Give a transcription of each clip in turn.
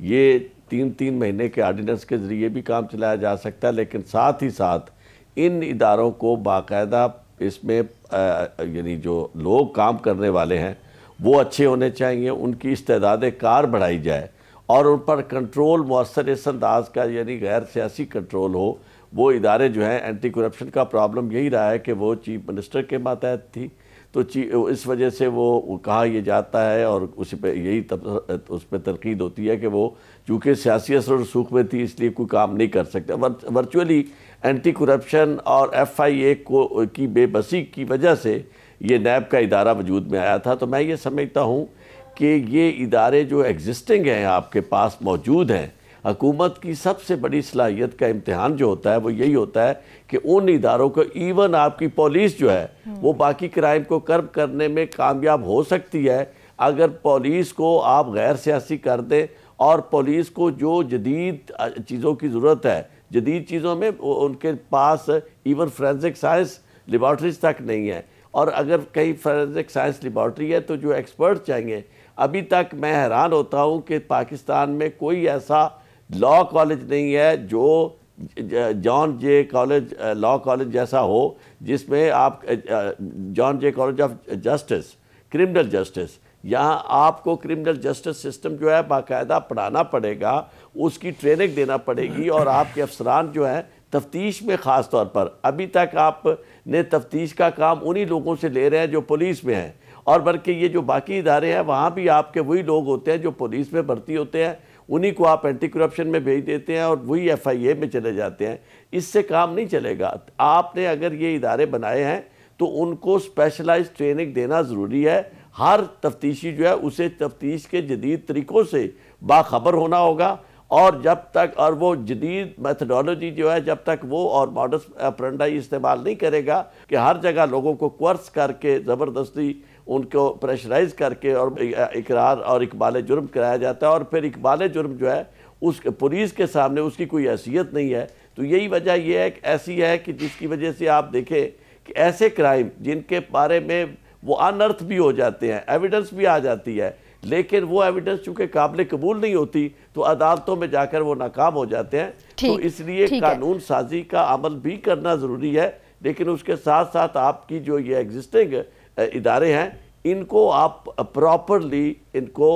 یہ 3 مہینے کے آرڈیننس کے ذریعے بھی کام چلایا جا سکتا ہے، لیکن ساتھ ہی ساتھ ان اداروں کو باقاعدہ اس میں یعنی جو لوگ کام کرنے والے ہیں وہ اچھے ہونے چاہیے، ان کی استعداد کار بڑھائی جائے اور ان پر کنٹرول مؤثر اس انداز کا یعنی غیر سیاسی کنٹرول ہو۔ وہ ادارے جو ہیں اینٹی کرپشن کا پرابلم یہی رہا ہے کہ وہ چیف منسٹر کے ماتحت تھی، تو اس وجہ سے وہ کہا یہ جاتا ہے اور اس پہ یہی اس پہ تنقید ہوتی ہے کہ وہ چونکہ سیاسی اثر و رسوخ میں تھی اس لیے کوئی کام نہیں کر سکتے۔ ورچولی اینٹی کرپشن اور FIA کی بے بسی کی وجہ سے یہ نیب کا ادارہ وجود میں آیا تھا۔ تو میں یہ سمجھتا ہوں کہ یہ ادارے جو ایگزسٹنگ ہیں آپ کے پاس موجود ہیں، حکومت کی سب سے بڑی صلاحیت کا امتحان جو ہوتا ہے وہ یہی ہوتا ہے کہ ان اداروں کو ایون آپ کی پولیس جو ہے وہ باقی کرائم کو کرب کرنے میں کامیاب ہو سکتی ہے اگر پولیس کو آپ غیر سیاسی کر دیں اور پولیس کو جو جدید چیزوں کی ضرورت ہے، جدید چیزوں میں ان کے پاس ایون فورینزک سائنس لیبارٹریز تک نہیں ہے، اور اگر کہیں فورینزک سائنس لیبارٹری ہے تو جو ایکسپرٹ چاہیے۔ ابھی تک میں حیران ہوتا ہوں کہ پاکستان میں کوئی ایسا لاء کالج نہیں ہے جو John Jay college law college جیسا ہو جس میں آپ John Jay college of justice criminal justice, یہاں آپ کو کرمنل جسٹس سسٹم جو ہے باقاعدہ پڑھانا پڑے گا، اس کی ٹریننگ دینا پڑے گی، اور آپ کے افسران جو ہیں تفتیش میں خاص طور پر ابھی تک آپ نے تفتیش کا کام انہی لوگوں سے لے رہے ہیں جو پولیس میں ہیں، اور بلکہ یہ جو باقی ادارے ہیں وہاں بھی آپ کے وہی لوگ ہوتے ہیں جو پولیس میں بھرتی ہوتے ہیں، انہی کو آپ اینٹی کرپشن میں بھیج دیتے ہیں اور وہی FIA میں چلے جاتے ہیں۔ اس سے کام نہیں چلے گا۔ آپ نے اگر یہ ادارے بنائے ہیں تو ان کو اسپیشلائز ٹریننگ دینا ضروری ہے، ہر تفتیشی جو ہے اسے تفتیش کے جدید طریقوں سے باخبر ہونا ہوگا، اور جب تک اور وہ جدید میتھڈالوجی جو ہے جب تک وہ اور ماڈس آپرینڈائی استعمال نہیں کرے گا کہ ہر جگہ لوگوں کو کورس کر کے زبردستی ان کو پریشرائز کر کے اور اقرار اور اقبال جرم کرایا جاتا ہے، اور پھر اقبال جرم جو ہے اس پولیس کے سامنے اس کی کوئی حیثیت نہیں ہے۔ تو یہی وجہ یہ ہے کہ ایسی ہے کہ جس کی وجہ سے آپ دیکھیں کہ ایسے کرائم جن کے بارے میں وہ انرتھ بھی ہو جاتے ہیں، ایویڈنس بھی آ جاتی ہے، لیکن وہ ایویڈنس چونکہ قابل قبول نہیں ہوتی تو عدالتوں میں جا کر وہ ناکام ہو جاتے ہیں۔ تو اس لیے قانون سازی کا عمل بھی کرنا ضروری ہے، لیکن اس کے ساتھ ساتھ آپ کی جو یہ ایگزسٹنگ ادارے ہیں ان کو آپ پراپرلی ان کو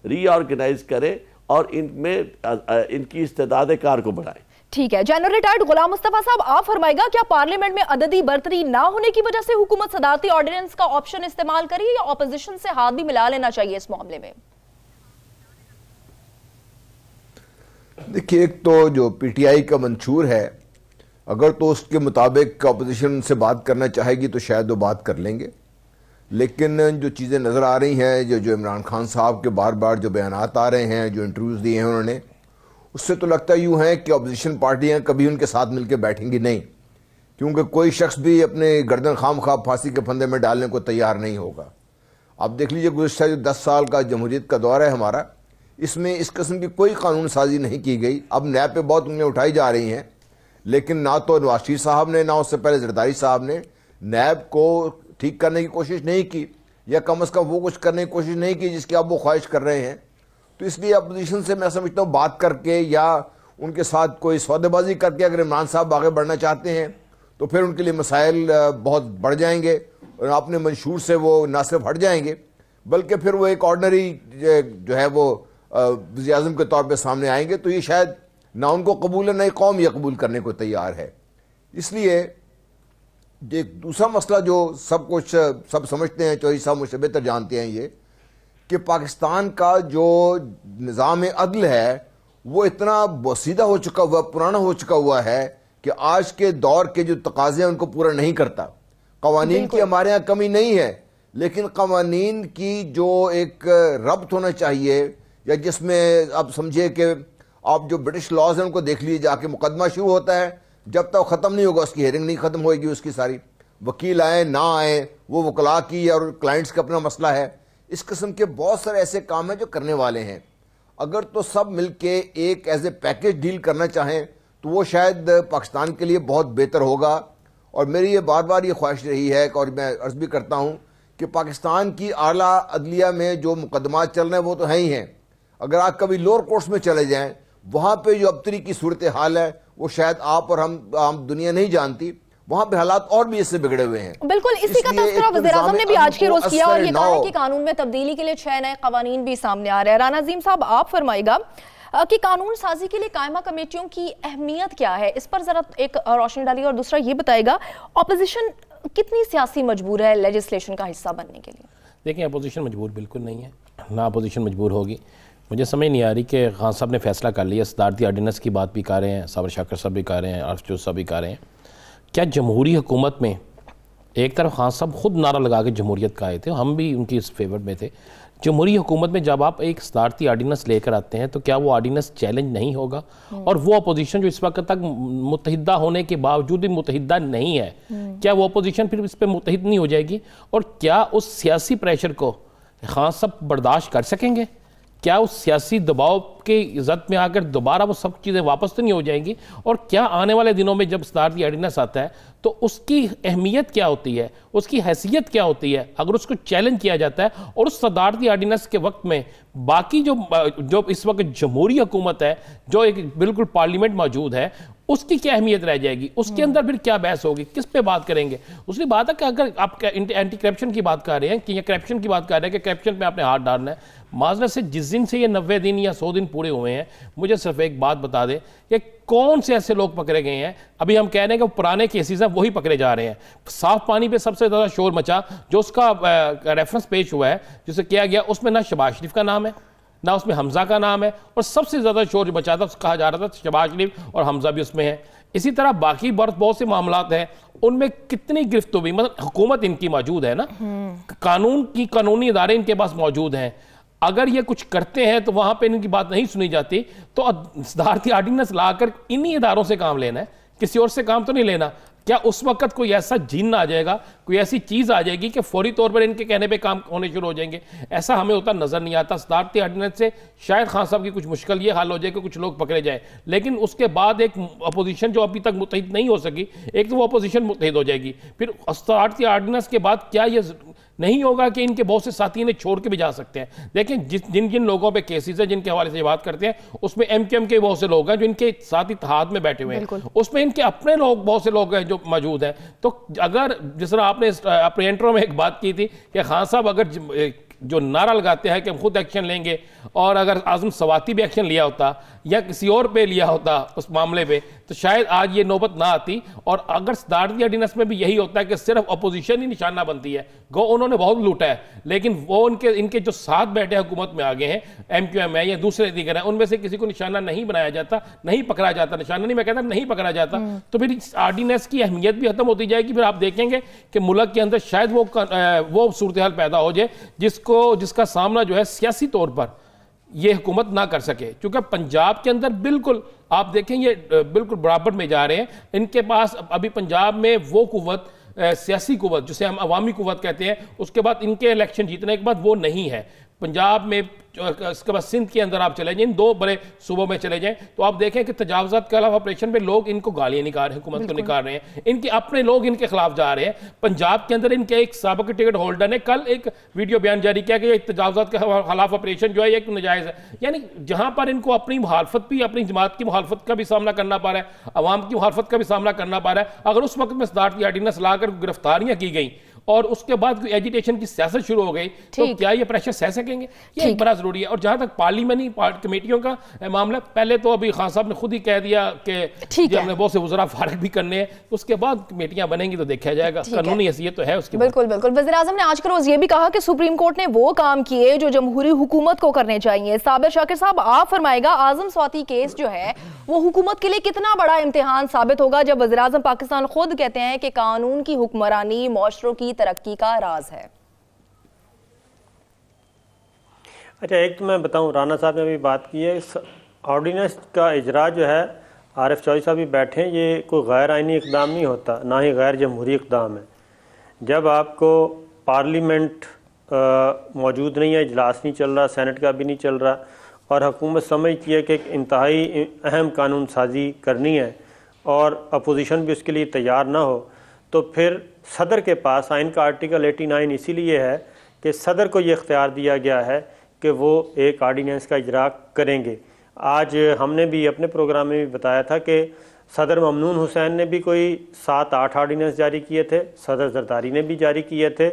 ری آرگنائز کریں اور ان میں ان کی استعداد کار کو بڑھائیں۔ ٹھیک ہے، جنرل ریٹائرڈ غلام مصطفیٰ صاحب آپ فرمائے گا کیا پارلیمنٹ میں عددی برتری نہ ہونے کی وجہ سے حکومت صدارتی آرڈیننس کا آپشن استعمال کری یا اپوزیشن سے ہاتھ بھی ملا لینا چاہیے اس معاملے میں؟ دیکھیے، ایک تو جو PTI کا منشور ہے اگر تو اس کے مطابق اپوزیشن سے بات کرنا چاہے گی تو شاید وہ بات کر لیں گے، لیکن جو چیزیں نظر آ رہی ہیں جو عمران خان صاحب کے بار بار جو بیانات آ رہے ہیں، جو انٹرویوز دیے ہیں انہوں نے، اس سے تو لگتا یوں ہے کہ اپوزیشن پارٹیاں کبھی ان کے ساتھ مل کے بیٹھیں گی نہیں، کیونکہ کوئی شخص بھی اپنے گردن خام خواہ پھانسی کے پھندے میں ڈالنے کو تیار نہیں ہوگا۔ آپ دیکھ لیجئے گزشتہ جو 10 سال کا جمہوریت کا دور ہے ہمارا، اس میں اس قسم کی کوئی قانون سازی نہیں کی گئی۔ اب نیب پہ بہت انگلیاں اٹھائی جا رہی ہیں، لیکن نہ تو نواز شریف صاحب نے نہ اس سے پہلے زرداری صاحب نے نیب کو ٹھیک کرنے کی کوشش نہیں کی، یا کم از کم وہ کچھ کرنے کی کوشش نہیں کی جس کی اب وہ خواہش کر رہے ہیں۔ تو اس لیے اپوزیشن سے میں سمجھتا ہوں بات کر کے یا ان کے ساتھ کوئی سودے بازی کر کے اگر عمران صاحب آگے بڑھنا چاہتے ہیں تو پھر ان کے لیے مسائل بہت بڑھ جائیں گے، اور اپنے منشور سے وہ نہ صرف ہٹ جائیں گے بلکہ پھر وہ ایک آرڈنری جو ہے وہ وزیر اعظم کے طور پہ سامنے آئیں گے، تو یہ شاید نہ ان کو قبول ہے نہ قوم یہ قبول کرنے کو تیار ہے۔ اس لیے ایک دوسرا مسئلہ جو سب سمجھتے ہیں، چودھری صاحب مجھ سے بہتر جانتے ہیں، یہ کہ پاکستان کا جو نظام عدل ہے وہ اتنا بوسیدہ ہو چکا ہوا، پرانا ہو چکا ہوا ہے کہ آج کے دور کے جو تقاضے ہیں ان کو پورا نہیں کرتا۔ قوانین کی ہمارے ہاں کمی نہیں ہے، لیکن قوانین کی جو ایک ربط ہونا چاہیے، یا جس میں آپ سمجھے کہ آپ جو برٹش لاز ہیں ان کو دیکھ لیجیے، جا کے مقدمہ شروع ہوتا ہے، جب تک ختم نہیں ہوگا اس کی ہیئرنگ نہیں ختم ہوئے گی، اس کی ساری وکیل آئیں نہ آئیں، وہ وکلاء کی اور کلائنٹس کا اپنا مسئلہ ہے۔ اس قسم کے بہت سارے ایسے کام ہیں جو کرنے والے ہیں، اگر تو سب مل کے ایک ایز اے پیکج ڈیل کرنا چاہیں تو وہ شاید پاکستان کے لیے بہت بہتر ہوگا۔ اور میری یہ بار بار یہ خواہش رہی ہے اور میں عرض بھی کرتا ہوں کہ پاکستان کی اعلیٰ عدلیہ میں جو مقدمات چل رہے ہیں وہ تو ہیں ہی ہیں، اگر آپ کبھی لوور کورٹس میں چلے جائیں وہاں پہ جو ابتری کی صورتحال ہے وہ شاید آپ اور ہم دنیا نہیں جانتی، وہاں پہ حالات اور بھی اس سے بگڑے ہوئے ہیں. بالکل اسی کا تذکرہ وزیراعظم نے بھی آج کے روز کیا اور یہ کہا ہے کہ قانون میں تبدیلی کے لیے 6 نئے قوانین بھی سامنے آ رہے ہیں. رانا عظیم صاحب آپ فرمائے گا کہ قانون سازی کے لیے قائمہ کمیٹیوں کی اہمیت کیا ہے، اس پر ذرا ایک روشنی ڈالیے، اور دوسرا یہ بتائے گا اپوزیشن کتنی سیاسی مجبور ہے لیجسلیشن کا حصہ بننے کے لیے؟ دیکھیں اپوزیشن مجبور بالکل نہیں ہے، نہ اپوزیشن مجبور ہوگی. مجھے سمجھ نہیں آ رہی کہ خان صاحب نے فیصلہ کر لیا، صدارتی آرڈیننس کی بات بھی کر رہے ہیں، صابر شاکر صاحب بھی کر رہے ہیں، عارف چوہدری صاحب بھی کر رہے ہیں. کیا جمہوری حکومت میں ایک طرف خان صاحب خود نعرہ لگا کے جمہوریت کا آئے تھے، ہم بھی ان کی اس فیور میں تھے. جمہوری حکومت میں جب آپ ایک صدارتی آرڈیننس لے کر آتے ہیں تو کیا وہ آرڈیننس چیلنج نہیں ہوگا؟ اور وہ اپوزیشن جو اس وقت تک متحدہ ہونے کے باوجود بھی متحدہ نہیں ہے، کیا وہ اپوزیشن پھر اس پہ متحد نہیں ہو جائے گی؟ اور کیا اس سیاسی پریشر کو خان صاحب برداشت کر سکیں گے؟ کیا اس سیاسی دباؤ کے عزت میں آ کر دوبارہ وہ سب چیزیں واپس تو نہیں ہو جائیں گی؟ اور کیا آنے والے دنوں میں جب صدارتی آرڈیننس آتا ہے تو اس کی اہمیت کیا ہوتی ہے، اس کی حیثیت کیا ہوتی ہے اگر اس کو چیلنج کیا جاتا ہے؟ اور اس صدارتی آرڈیننس کے وقت میں باقی جو اس وقت جمہوری حکومت ہے، جو ایک بالکل پارلیمنٹ موجود ہے، اس کی کیا اہمیت رہ جائے گی؟ اس کے اندر پھر کیا بحث ہوگی؟ کس پہ بات کریں گے؟ اس لیے بات ہے کہ اگر آپ اینٹی کرپشن کی بات کر رہے ہیں کہ یہ کرپشن کی بات کر رہے ہیں کہ کرپشن پہ آپ نے ہاتھ ڈالنا ہے، معذرت سے جس دن سے یہ 90 دن یا 100 دن پورے ہوئے ہیں مجھے صرف ایک بات بتا دیں کہ کون سے ایسے لوگ پکڑے گئے ہیں؟ ابھی ہم کہہ رہے ہیں کہ پرانے کیسز ہیں وہی پکڑے جا رہے ہیں. صاف پانی پہ سب سے زیادہ شور مچا جو اس کا ریفرنس پیش ہوا ہے جسے کیا گیا، اس میں نہ شہباز شریف کا نام ہے نہ اس میں حمزہ کا نام ہے، اور سب سے زیادہ شور جو بچا تھا کہا جا رہا تھا شہباز شریف اور حمزہ بھی اس میں ہے. اسی طرح باقی بہت سے معاملات ہیں ان میں کتنی گرفت ہوئی، مطلب حکومت ان کی موجود ہے نا، قانونی ادارے ان کے پاس موجود ہیں. اگر یہ کچھ کرتے ہیں تو وہاں پہ ان کی بات نہیں سنی جاتی تو صدارتی آرڈیننس لا کر انہی اداروں سے کام لینا ہے، کسی اور سے کام تو نہیں لینا. کیا اس وقت کوئی ایسا جن آ جائے گا، کوئی ایسی چیز آ جائے گی کہ فوری طور پر ان کے کہنے پہ کام ہونے شروع ہو جائیں گے؟ ایسا ہمیں ہوتا نظر نہیں آتا. صدارتی آرڈیننس سے شاید خان صاحب کی کچھ مشکل یہ حل ہو جائے کہ کچھ لوگ پکڑے جائیں، لیکن اس کے بعد ایک اپوزیشن جو ابھی تک متحد نہیں ہو سکی، ایک تو وہ اپوزیشن متحد ہو جائے گی. پھر صدارتی آرڈیننس کے بعد کیا یہ نہیں ہوگا کہ ان کے بہت سے ساتھی انہیں چھوڑ کے بھی جا سکتے ہیں؟ دیکھیں جن لوگوں پہ کیسز ہیں جن کے حوالے سے بات کرتے ہیں اس میں ایم کیو ایم کے بہت سے لوگ ہیں جو ان کے ساتھ اتحاد میں بیٹھے ہوئے ہیں، اس میں ان کے اپنے لوگ بہت سے لوگ ہیں جو موجود ہیں. تو اگر جس طرح آپ نے اپنے انٹرو میں ایک بات کی تھی کہ خان صاحب اگر جو نعرہ لگاتے ہیں کہ ہم خود ایکشن لیں گے، اور اگر اعظم سواتی بھی ایکشن لیا ہوتا یا کسی اور پہ لیا ہوتا اس معاملے پہ تو شاید آج یہ نوبت نہ آتی. اور اگر صدارتی آرڈیننس میں بھی یہی ہوتا ہے کہ صرف اپوزیشن ہی نشانہ بنتی ہے، گو انہوں نے بہت لوٹا ہے، لیکن وہ ان کے جو ساتھ بیٹھے حکومت میں آگے ہیں، ایم کیو ایم ہے یا دوسرے دیگر ہیں، ان میں سے کسی کو نشانہ نہیں بنایا جاتا، نہیں پکڑا جاتا. نشانہ نہیں، میں کہتا نہیں پکڑا جاتا، تو پھر آرڈیننس کی اہمیت بھی ختم ہوتی جائے گی. پھر آپ دیکھیں گے کہ ملک کے اندر شاید وہ صورتحال پیدا ہو جائے جس کا سامنا جو ہے سیاسی طور پر یہ حکومت نہ کر سکے. چونکہ پنجاب کے اندر بالکل آپ دیکھیں یہ بالکل برابر میں جا رہے ہیں. ان کے پاس ابھی پنجاب میں وہ قوت، سیاسی قوت جسے ہم عوامی قوت کہتے ہیں، اس کے بعد ان کے الیکشن جیتنے کے بعد وہ نہیں ہے. پنجاب میں اس کے بعد سندھ کے اندر آپ چلے جائیں، ان 2 بڑے صوبوں میں چلے جائیں تو آپ دیکھیں کہ تجاوزات کے خلاف آپریشن پہ لوگ ان کو گالیاں نکال رہے ہیں، حکومت کو نکال رہے ہیں، ان کے اپنے لوگ ان کے خلاف جا رہے ہیں. پنجاب کے اندر ان کے ایک سابق ٹکٹ ہولڈر نے کل ایک ویڈیو بیان جاری کیا کہ یہ تجاوزات کے خلاف آپریشن جو ہے ایک ناجائز ہے. یعنی جہاں پر ان کو اپنی مخالفت بھی، اپنی جماعت کی مخالفت کا بھی سامنا کرنا پا رہا ہے، عوام کی مخالفت کا بھی سامنا کرنا پا رہا ہے. اگر اس وقت میں صدارتی آرڈیننس لا کر گرفتاریاں کی گئیں اور اس کے بعد ایجیٹیشن کی سیاست شروع ہو گئی تو کیا یہ پریشر سہ سکیں گے؟ یہ ایک بڑا ضروری ہے. اور جہاں تک پارلیمانی کمیٹیوں کا معاملہ، پہلے تو ابھی خان صاحب نے خود ہی کہہ دیا کہ ہم نے بہت سے وزراء فارغ بھی کرنے ہیں، اس کے بعد کمیٹیاں بنیں گی تو دیکھا جائے گا. قانونی حیثیت تو ہے اس کی. بالکل بالکل. وزیر اعظم نے آج کے روز یہ بھی کہا کہ سپریم کورٹ نے وہ کام کیے جو جمہوری حکومت کو کرنے چاہیے. صابر شاکر صاحب آپ فرمائے گا اعظم سواتی کیس جو ہے وہ حکومت کے لیے کتنا بڑا امتحان ثابت ہوگا جب وزیر اعظم پاکستان خود کہتے ہیں کہ قانون کی حکمرانی معاشروں کی ترقی کا راز ہے؟ اچھا، ایک تو میں بتاؤں، رانا صاحب نے ابھی بات کی ہے، آرڈیننس کا اجرا جو ہے، عارف چوہدری صاحب بھی بیٹھے ہیں، یہ کوئی غیر آئینی اقدام نہیں ہوتا، نہ ہی غیر جمہوری اقدام ہے. جب آپ کو پارلیمنٹ موجود نہیں ہے، اجلاس نہیں چل رہا، سینٹ کا بھی نہیں چل رہا، اور حکومت سمجھتی ہے کہ ایک انتہائی اہم قانون سازی کرنی ہے اور اپوزیشن بھی اس کے لیے تیار نہ ہو، تو پھر صدر کے پاس آئین کا آرٹیکل 89 اسی لیے ہے کہ صدر کو یہ اختیار دیا گیا ہے کہ وہ ایک آرڈیننس کا اجرا کریں گے۔ آج ہم نے بھی اپنے پروگرام میں بھی بتایا تھا کہ صدر ممنون حسین نے بھی کوئی 7-8 آرڈیننس جاری کیے تھے، صدر زرداری نے بھی جاری کیے تھے۔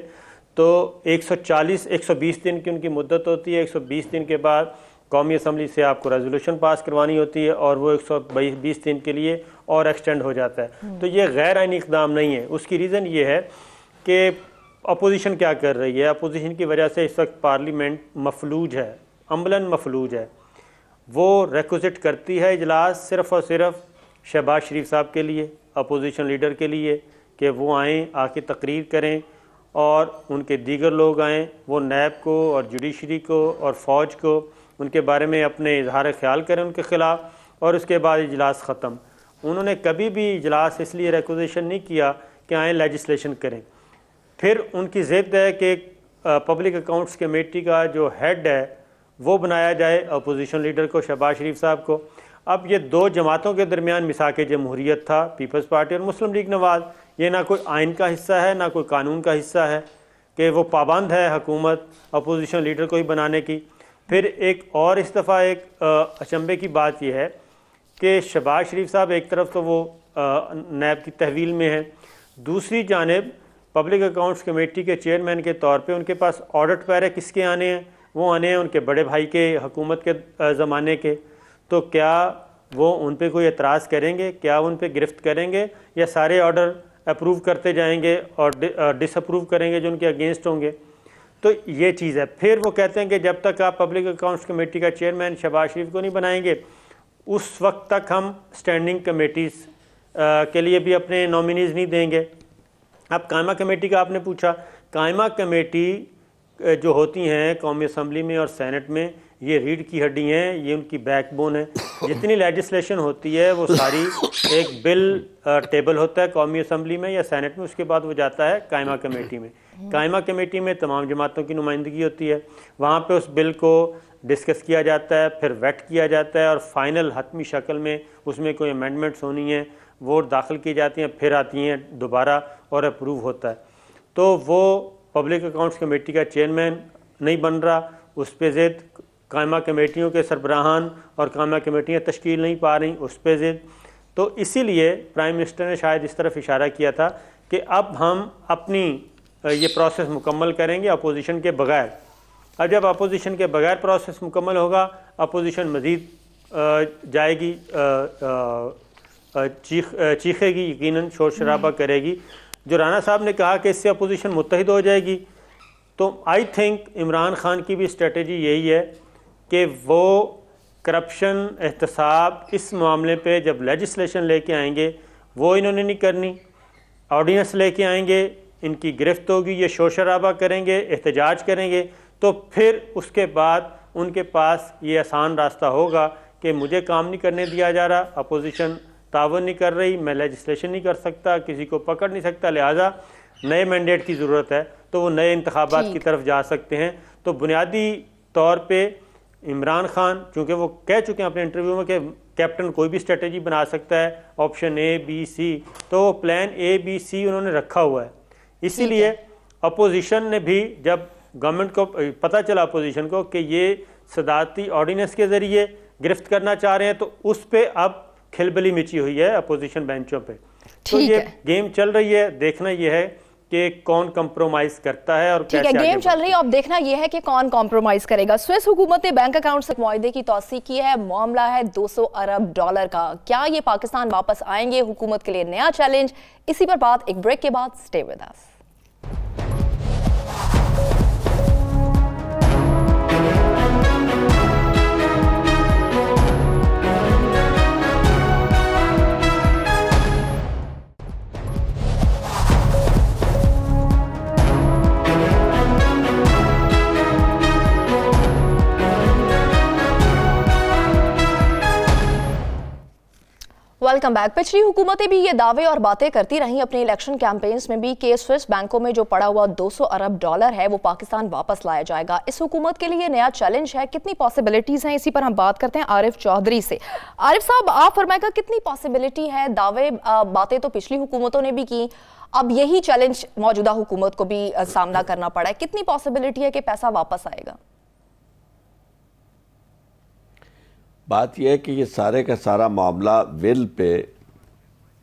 تو 120 دن کی ان کی مدت ہوتی ہے، 120 دن کے بعد قومی اسمبلی سے آپ کو ریزولوشن پاس کروانی ہوتی ہے اور وہ 120 دن کے لیے اور ایکسٹینڈ ہو جاتا ہے۔ تو یہ غیر آئینی اقدام نہیں ہے۔ اس کی ریزن یہ ہے کہ اپوزیشن کیا کر رہی ہے، اپوزیشن کی وجہ سے اس وقت پارلیمنٹ مفلوج ہے، عملاً مفلوج ہے۔ وہ ریکوزٹ کرتی ہے اجلاس صرف اور صرف شہباز شریف صاحب کے لیے، اپوزیشن لیڈر کے لیے، کہ وہ آئیں، آ کے تقریر کریں اور ان کے دیگر لوگ آئیں، وہ نیب کو اور جوڈیشری کو اور فوج کو ان کے بارے میں اپنے اظہار خیال کریں ان کے خلاف، اور اس کے بعد اجلاس ختم۔ انہوں نے کبھی بھی اجلاس اس لیے ریکوزیشن نہیں کیا کہ آئیں لیجسلیشن کریں۔ پھر ان کی ضد ہے کہ پبلک اکاؤنٹس کمیٹی کا جو ہیڈ ہے وہ بنایا جائے اپوزیشن لیڈر کو، شہباز شریف صاحب کو۔ اب یہ دو جماعتوں کے درمیان میثاق جمہوریت تھا، پیپلز پارٹی اور مسلم لیگ نواز، یہ نہ کوئی آئین کا حصہ ہے نہ کوئی قانون کا حصہ ہے کہ وہ پابند ہے حکومت اپوزیشن لیڈر کو ہی بنانے کی۔ پھر ایک اور اس دفعہ ایک اچنبے کی بات یہ ہے کہ شہباز شریف صاحب ایک طرف تو وہ نیب کی تحویل میں ہیں، دوسری جانب پبلک اکاؤنٹس کمیٹی کے چیئرمین کے طور پہ ان کے پاس آڈٹ پیرے کس کے آنے ہیں؟ وہ آنے ہیں ان کے بڑے بھائی کے حکومت کے زمانے کے۔ تو کیا وہ ان پہ کوئی اعتراض کریں گے؟ کیا ان پہ گرفت کریں گے یا سارے آرڈر اپروو کرتے جائیں گے اور ڈس اپروو کریں گے جو ان کے اگینسٹ ہوں گے؟ تو یہ چیز ہے۔ پھر وہ کہتے ہیں کہ جب تک آپ پبلک اکاؤنٹس کمیٹی کا چیئرمین شہباز شریف کو نہیں بنائیں گے اس وقت تک ہم اسٹینڈنگ کمیٹیز کے لیے بھی اپنے نامینیز نہیں دیں گے۔ اب قائمہ کمیٹی کا آپ نے پوچھا، قائمہ کمیٹی جو ہوتی ہیں قومی اسمبلی میں اور سینٹ میں، یہ ریڑھ کی ہڈی ہیں، یہ ان کی بیک بون ہے۔ جتنی لیجسلیشن ہوتی ہے وہ ساری ایک بل ٹیبل ہوتا ہے قومی اسمبلی میں یا سینٹ میں، اس کے بعد وہ جاتا ہے قائمہ کمیٹی میں۔ قائمہ کمیٹی میں تمام جماعتوں کی نمائندگی ہوتی ہے، وہاں پہ اس بل کو ڈسکس کیا جاتا ہے، پھر ویٹ کیا جاتا ہے اور فائنل حتمی شکل میں اس میں کوئی امینڈمنٹس ہونی ہیں ووٹ داخل کی جاتی ہیں، پھر آتی ہیں دوبارہ اور اپروو ہوتا ہے۔ تو وہ پبلک اکاؤنٹس کمیٹی کا چیئرمین نہیں بن رہا، اس پہ ضد، قائمہ کمیٹیوں کے سربراہان اور قائمہ کمیٹیاں تشکیل نہیں پا رہی، اس پہ ضد۔ تو اسی لیے پرائم منسٹر نے شاید اس طرف اشارہ کیا تھا کہ اب ہم اپنی یہ پروسیس مکمل کریں گے اپوزیشن کے بغیر۔ اب جب اپوزیشن کے بغیر پروسیس مکمل ہوگا، اپوزیشن مزید جائے گی، چیخے گی، یقیناً شور شرابہ کرے گی۔ جو رانا صاحب نے کہا کہ اس سے اپوزیشن متحد ہو جائے گی، تو آئی تھنک عمران خان کی بھی اسٹریٹجی یہی ہے کہ وہ کرپشن، احتساب، اس معاملے پہ جب لیجسلیشن لے کے آئیں گے وہ انہوں نے نہیں کرنی، آرڈیننس لے کے آئیں گے، ان کی گرفت ہوگی، یہ شور شرابہ کریں گے، احتجاج کریں گے، تو پھر اس کے بعد ان کے پاس یہ آسان راستہ ہوگا کہ مجھے کام نہیں کرنے دیا جا رہا، اپوزیشن تعاون نہیں کر رہی، میں لیجسلیشن نہیں کر سکتا، کسی کو پکڑ نہیں سکتا، لہٰذا نئے مینڈیٹ کی ضرورت ہے، تو وہ نئے انتخابات کی طرف جا سکتے ہیں۔ تو بنیادی طور پہ عمران خان چونکہ وہ کہہ چکے ہیں اپنے انٹرویو میں کہ کیپٹن کوئی بھی اسٹریٹجی بنا سکتا ہے، آپشن اے بی سی، تو وہ پلان اے بی سی انہوں نے رکھا ہوا ہے۔ اسی لیے اپوزیشن نے بھی جب گورنمنٹ کو پتہ چلا اپوزیشن کو کہ یہ صدارتی آرڈیننس کے ذریعے گرفت کرنا چاہ رہے ہیں، تو اس پہ اب کھلبلی مچی ہوئی ہے اپوزیشن بینچوں پہ۔ تو یہ گیم چل رہی ہے، دیکھنا یہ ہے کہ کون کمپرومائز کرتا ہے اور کیسے آگے گیم چل رہی ہے، اب دیکھنا یہ ہے کہ کون کمپرومائز کرے گا۔ سوئس حکومت نے بینک اکاؤنٹ سے معاہدے کی توسیع کی ہے، معاملہ ہے $200 ارب کا۔ کیا یہ پاکستان واپس آئیں گے؟ حکومت کے لیے نیا چیلنج، اسی پر بات ایک بریک کے بعد۔ سٹے ود اس۔ Welcome back. پچھلی حکومتیں بھی یہ دعوے اور باتیں کرتی رہیں اپنے الیکشن کیمپینز میں بھی کہ سوئس بینکوں میں جو پڑا ہوا $200 ارب ہے وہ پاکستان واپس لایا جائے گا۔ اس حکومت کے لیے نیا چیلنج ہے، کتنی پاسبلٹیز ہیں، اسی پر ہم بات کرتے ہیں عارف چودھری سے۔ عارف صاحب، آپ فرمائے گا کتنی پاسبلٹی ہے؟ دعوے باتیں تو پچھلی حکومتوں نے بھی کی، اب یہی چیلنج موجودہ حکومت کو بھی سامنا کرنا پڑا ہے، کتنی پاسبلٹی ہے کہ پیسہ واپس آئے گا؟ بات یہ ہے کہ یہ سارے کا سارا معاملہ ول پہ